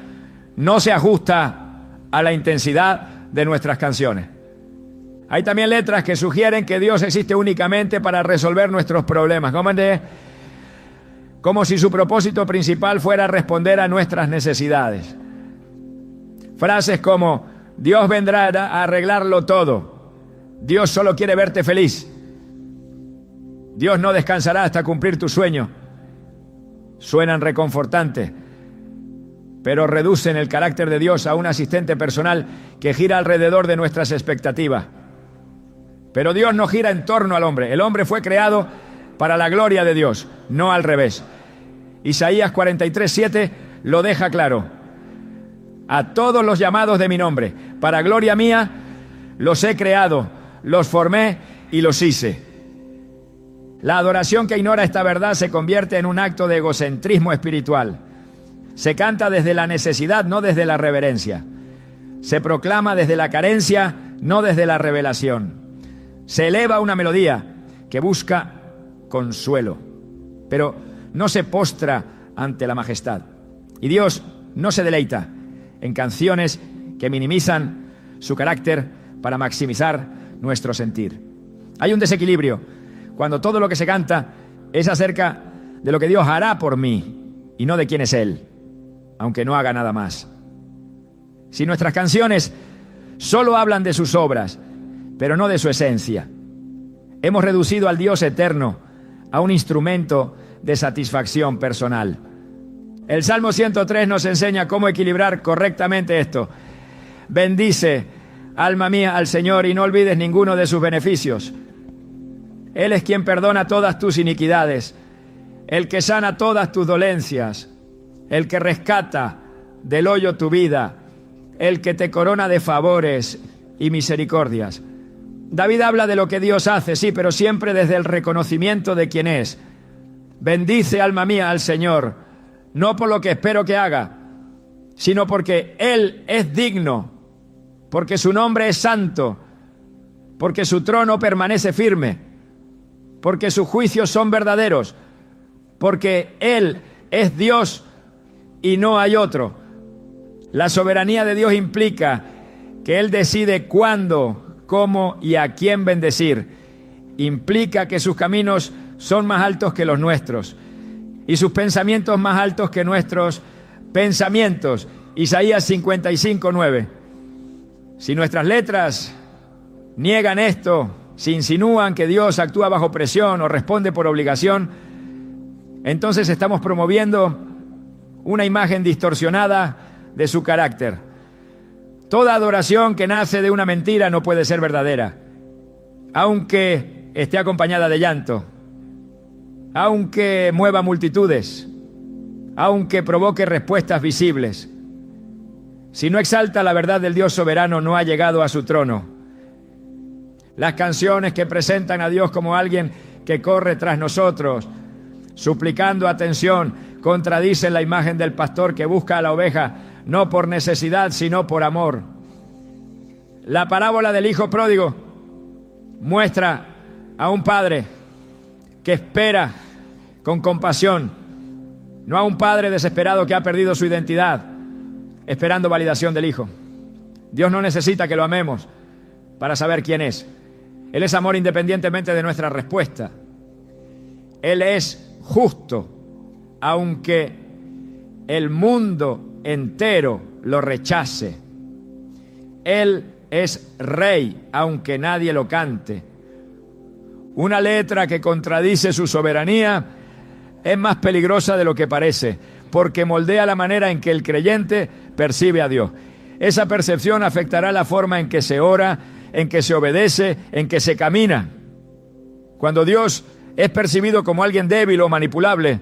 no se ajusta a la intensidad de nuestras canciones. Hay también letras que sugieren que Dios existe únicamente para resolver nuestros problemas, como si su propósito principal fuera responder a nuestras necesidades. Frases como: Dios vendrá a arreglarlo todo, Dios solo quiere verte feliz, Dios no descansará hasta cumplir tu sueño, suenan reconfortantes, pero reducen el carácter de Dios a un asistente personal que gira alrededor de nuestras expectativas. Pero Dios no gira en torno al hombre. El hombre fue creado para la gloria de Dios, no al revés. Isaías 43:7 lo deja claro. a todos los llamados de mi nombre. Para gloria mía los he creado, los formé y los hice. La adoración que ignora esta verdad se convierte en un acto de egocentrismo espiritual. Se canta desde la necesidad, no desde la reverencia. Se proclama desde la carencia, no desde la revelación. Se eleva una melodía que busca consuelo, pero no se postra ante la majestad. Y Dios no se deleita en canciones que minimizan su carácter para maximizar nuestro sentir. Hay un desequilibrio cuando todo lo que se canta es acerca de lo que Dios hará por mí y no de quién es Él, aunque no haga nada más. Si nuestras canciones solo hablan de sus obras, pero no de su esencia, hemos reducido al Dios eterno a un instrumento de satisfacción personal. El Salmo 103 nos enseña cómo equilibrar correctamente esto. Bendice, alma mía, al Señor y no olvides ninguno de sus beneficios. Él es quien perdona todas tus iniquidades, el que sana todas tus dolencias, el que rescata del hoyo tu vida, el que te corona de favores y misericordias. David habla de lo que Dios hace, sí, pero siempre desde el reconocimiento de quién es. Bendice, alma mía, al Señor, no por lo que espero que haga, sino porque Él es digno, porque su nombre es santo, porque su trono permanece firme, porque sus juicios son verdaderos, porque Él es Dios y no hay otro. La soberanía de Dios implica que Él decide cuándo, cómo y a quién bendecir. Implica que sus caminos son más altos que los nuestros y sus pensamientos más altos que nuestros pensamientos. Isaías 55:9. Si nuestras letras niegan esto, si insinúan que Dios actúa bajo presión o responde por obligación, entonces estamos promoviendo una imagen distorsionada de su carácter. Toda adoración que nace de una mentira no puede ser verdadera, aunque esté acompañada de llanto, aunque mueva multitudes, aunque provoque respuestas visibles. Si no exalta la verdad del Dios soberano, no ha llegado a su trono. Las canciones que presentan a Dios como alguien que corre tras nosotros, suplicando atención, contradicen la imagen del pastor que busca a la oveja, no por necesidad, sino por amor. La parábola del hijo pródigo muestra a un padre que espera con compasión, no a un padre desesperado que ha perdido su identidad, esperando validación del hijo. Dios no necesita que lo amemos para saber quién es. Él es amor independientemente de nuestra respuesta. Él es justo, aunque el mundo entero lo rechace. Él es rey, aunque nadie lo cante. Una letra que contradice su soberanía es más peligrosa de lo que parece, porque moldea la manera en que el creyente percibe a Dios. Esa percepción afectará la forma en que se ora, en que se obedece, en que se camina. Cuando Dios es percibido como alguien débil o manipulable,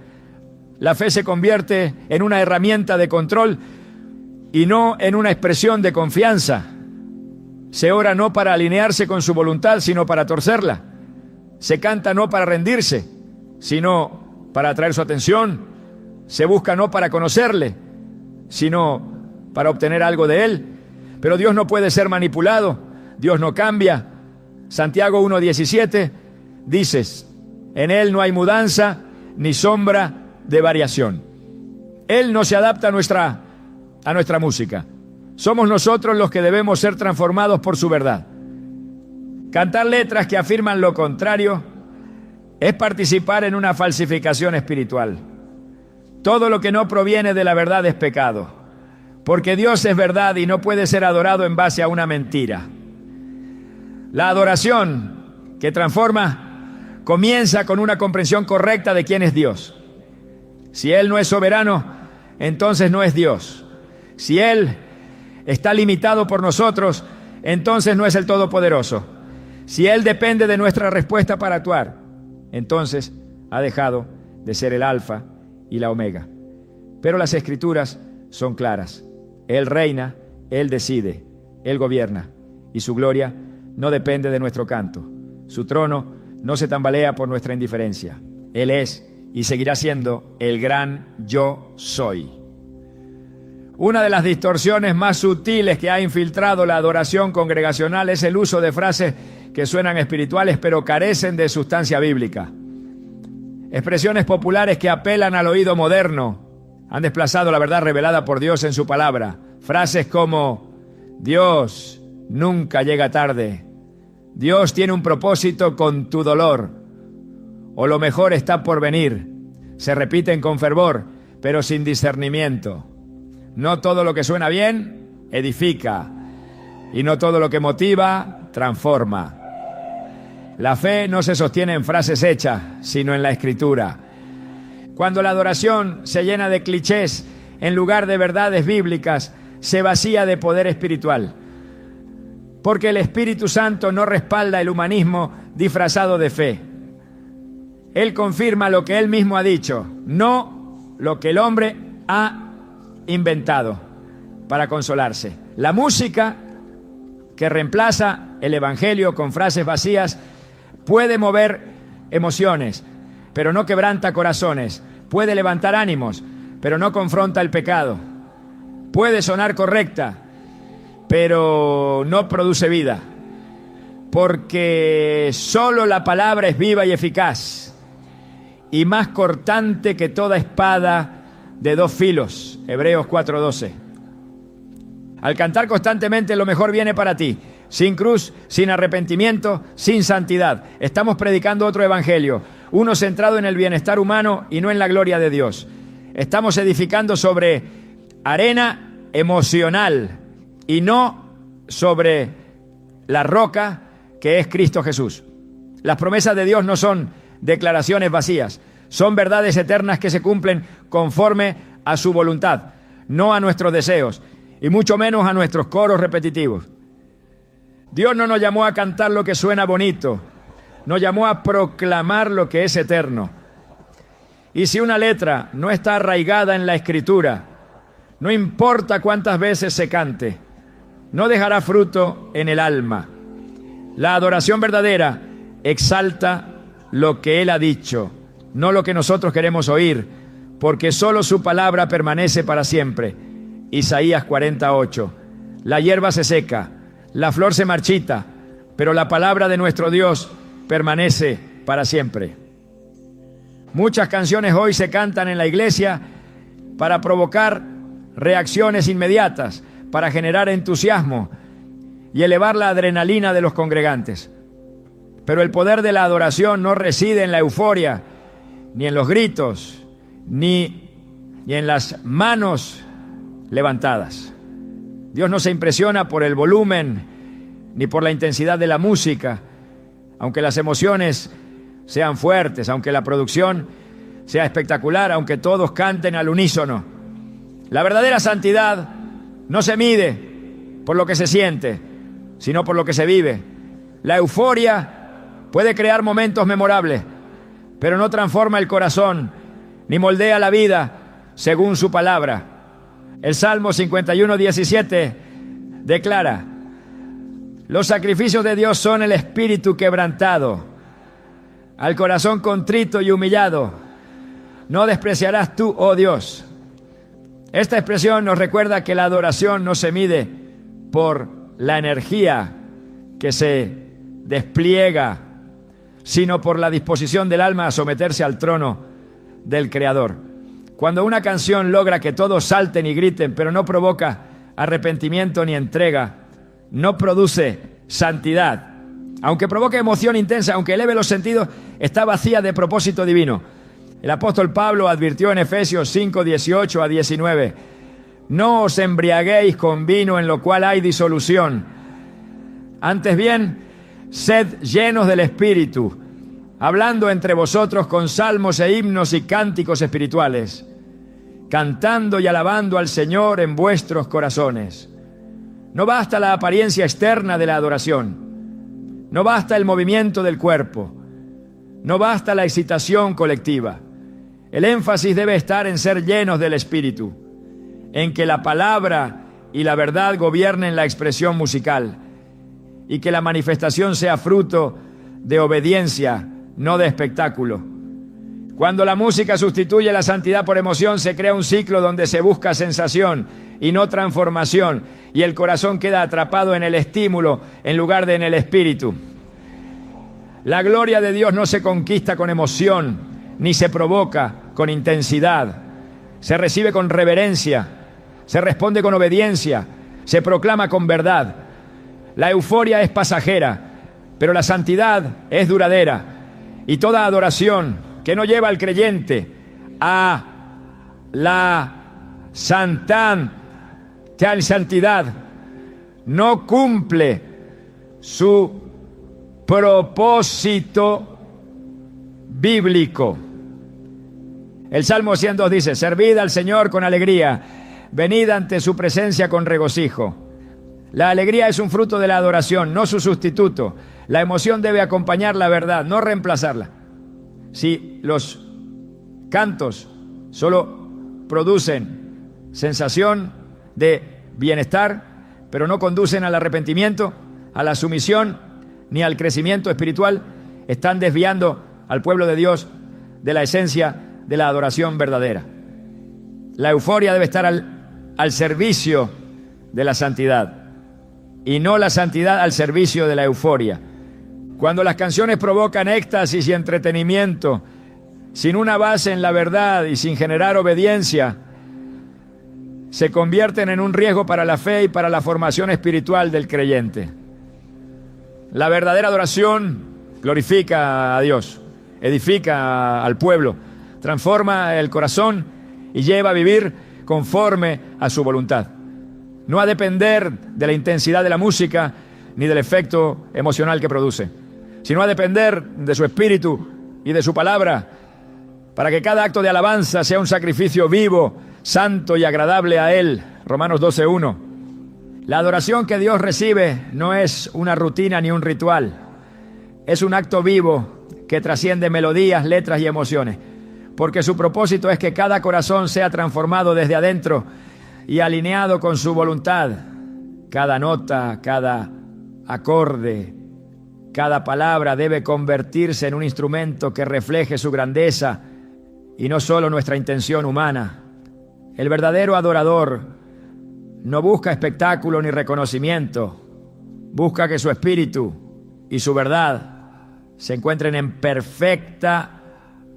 la fe se convierte en una herramienta de control y no en una expresión de confianza. Se ora no para alinearse con su voluntad, sino para torcerla. Se canta no para rendirse, sino para atraer su atención. Se busca no para conocerle, sino para obtener algo de él. Pero Dios no puede ser manipulado. Dios no cambia. Santiago 1:17 dice: en Él no hay mudanza ni sombra de variación. Él no se adapta a nuestra música. Somos nosotros los que debemos ser transformados por su verdad. Cantar letras que afirman lo contrario es participar en una falsificación espiritual. Todo lo que no proviene de la verdad es pecado, porque Dios es verdad y no puede ser adorado en base a una mentira. La adoración que transforma comienza con una comprensión correcta de quién es Dios. Si Él no es soberano, entonces no es Dios. Si Él está limitado por nosotros, entonces no es el Todopoderoso. Si Él depende de nuestra respuesta para actuar, entonces ha dejado de ser el Alfa y la Omega. Pero las Escrituras son claras. Él reina, Él decide, Él gobierna, y su gloria no depende de nuestro canto. Su trono no se tambalea por nuestra indiferencia. Él es y seguirá siendo el gran yo soy. Una de las distorsiones más sutiles que ha infiltrado la adoración congregacional es el uso de frases que suenan espirituales pero carecen de sustancia bíblica. Expresiones populares que apelan al oído moderno han desplazado la verdad revelada por Dios en su palabra. Frases como: Dios nunca llega tarde, Dios tiene un propósito con tu dolor, o lo mejor está por venir, se repiten con fervor, pero sin discernimiento. No todo lo que suena bien edifica, y no todo lo que motiva transforma. La fe no se sostiene en frases hechas, sino en la Escritura. Cuando la adoración se llena de clichés en lugar de verdades bíblicas, se vacía de poder espiritual. Porque el Espíritu Santo no respalda el humanismo disfrazado de fe. Él confirma lo que Él mismo ha dicho, no lo que el hombre ha inventado para consolarse. La música que reemplaza el Evangelio con frases vacías puede mover emociones, pero no quebranta corazones. Puede levantar ánimos, pero no confronta el pecado. Puede sonar correcta, pero no produce vida. Porque solo la palabra es viva y eficaz, y más cortante que toda espada de dos filos. Hebreos 4:12. Al cantar constantemente, lo mejor viene para ti. Sin cruz, sin arrepentimiento, sin santidad. Estamos predicando otro evangelio, uno centrado en el bienestar humano y no en la gloria de Dios. Estamos edificando sobre arena emocional y no sobre la roca que es Cristo Jesús. Las promesas de Dios no son declaraciones vacías, son verdades eternas que se cumplen conforme a su voluntad, no a nuestros deseos y mucho menos a nuestros coros repetitivos. Dios no nos llamó a cantar lo que suena bonito, nos llamó a proclamar lo que es eterno. Y si una letra no está arraigada en la Escritura, no importa cuántas veces se cante, no dejará fruto en el alma. La adoración verdadera exalta lo que Él ha dicho, no lo que nosotros queremos oír, porque solo su palabra permanece para siempre. Isaías 48. La hierba se seca, la flor se marchita, pero la palabra de nuestro Dios permanece para siempre. Muchas canciones hoy se cantan en la iglesia para provocar reacciones inmediatas, para generar entusiasmo y elevar la adrenalina de los congregantes. Pero el poder de la adoración no reside en la euforia, ni en los gritos, ni en las manos levantadas. Dios no se impresiona por el volumen ni por la intensidad de la música, aunque las emociones sean fuertes, aunque la producción sea espectacular, aunque todos canten al unísono. La verdadera santidad no se mide por lo que se siente, sino por lo que se vive. La euforia puede crear momentos memorables, pero no transforma el corazón, ni moldea la vida según su palabra. El Salmo 51:17 declara: los sacrificios de Dios son el espíritu quebrantado, al corazón contrito y humillado no despreciarás tú, oh Dios. Esta expresión nos recuerda que la adoración no se mide por la energía que se despliega, sino por la disposición del alma a someterse al trono del Creador. Cuando una canción logra que todos salten y griten, pero no provoca arrepentimiento ni entrega, no produce santidad. Aunque provoque emoción intensa, aunque eleve los sentidos, está vacía de propósito divino. El apóstol Pablo advirtió en Efesios 5:18-19: no os embriaguéis con vino en lo cual hay disolución. Antes bien, sed llenos del Espíritu, hablando entre vosotros con salmos e himnos y cánticos espirituales, cantando y alabando al Señor en vuestros corazones. No basta la apariencia externa de la adoración, no basta el movimiento del cuerpo, no basta la excitación colectiva. El énfasis debe estar en ser llenos del Espíritu, en que la palabra y la verdad gobiernen la expresión musical y que la manifestación sea fruto de obediencia, no de espectáculo. Cuando la música sustituye la santidad por emoción, se crea un ciclo donde se busca sensación y no transformación, y el corazón queda atrapado en el estímulo en lugar de en el espíritu. La gloria de Dios no se conquista con emoción, ni se provoca con intensidad. Se recibe con reverencia, se responde con obediencia, se proclama con verdad. La euforia es pasajera, pero la santidad es duradera. Y toda adoración que no lleva al creyente a la santidad no cumple su propósito bíblico. El Salmo 102 dice: servid al Señor con alegría, venid ante su presencia con regocijo. La alegría es un fruto de la adoración, no su sustituto. La emoción debe acompañar la verdad, no reemplazarla. Si los cantos solo producen sensación de bienestar, pero no conducen al arrepentimiento, a la sumisión, ni al crecimiento espiritual, están desviando al pueblo de Dios de la esencia de la adoración verdadera. La euforia debe estar al servicio de la santidad y no la santidad al servicio de la euforia. Cuando las canciones provocan éxtasis y entretenimiento, sin una base en la verdad y sin generar obediencia, se convierten en un riesgo para la fe y para la formación espiritual del creyente. La verdadera adoración glorifica a Dios, edifica al pueblo, transforma el corazón y lleva a vivir conforme a su voluntad. No a depender de la intensidad de la música ni del efecto emocional que produce, sino a depender de su espíritu y de su palabra, para que cada acto de alabanza sea un sacrificio vivo, santo y agradable a Él. Romanos 12:1. La adoración que Dios recibe no es una rutina ni un ritual, es un acto vivo que trasciende melodías, letras y emociones, porque su propósito es que cada corazón sea transformado desde adentro y alineado con su voluntad. Cada nota, cada acorde, cada palabra debe convertirse en un instrumento que refleje su grandeza y no solo nuestra intención humana. El verdadero adorador no busca espectáculo ni reconocimiento, busca que su espíritu y su verdad se encuentren en perfecta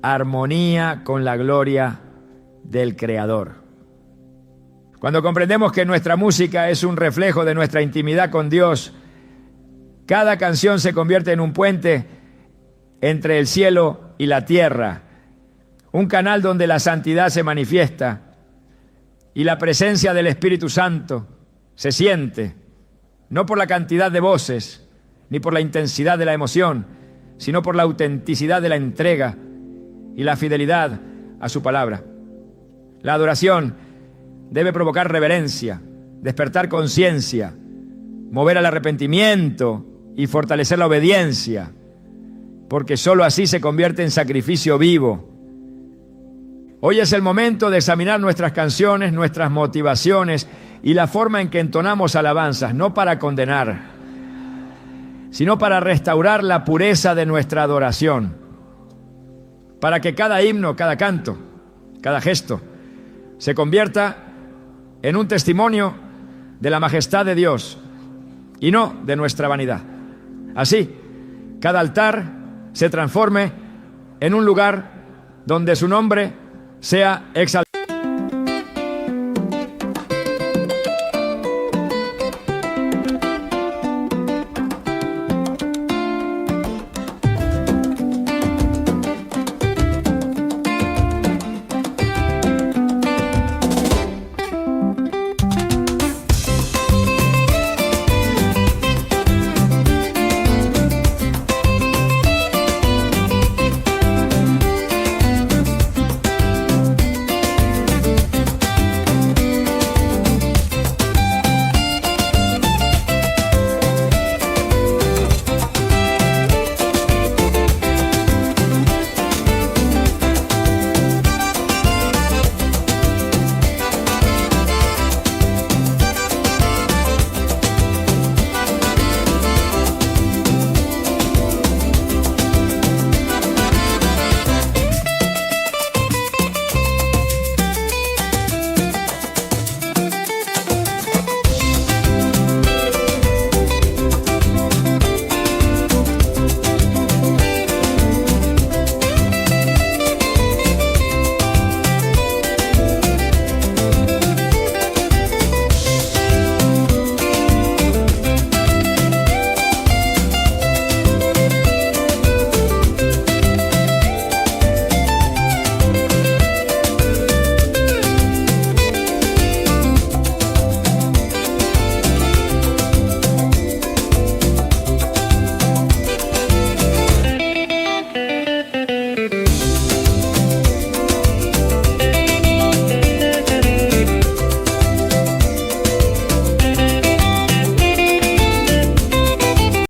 armonía con la gloria del Creador. Cuando comprendemos que nuestra música es un reflejo de nuestra intimidad con Dios, cada canción se convierte en un puente entre el cielo y la tierra, un canal donde la santidad se manifiesta y la presencia del Espíritu Santo se siente, no por la cantidad de voces ni por la intensidad de la emoción, sino por la autenticidad de la entrega y la fidelidad a su palabra. La adoración debe provocar reverencia, despertar conciencia, mover al arrepentimiento y fortalecer la obediencia, porque sólo así se convierte en sacrificio vivo. Hoy es el momento de examinar nuestras canciones, nuestras motivaciones y la forma en que entonamos alabanzas, no para condenar, sino para restaurar la pureza de nuestra adoración, para que cada himno, cada canto, cada gesto se convierta en un testimonio de la majestad de Dios y no de nuestra vanidad. Así, cada altar se transforme en un lugar donde su nombre sea exaltado.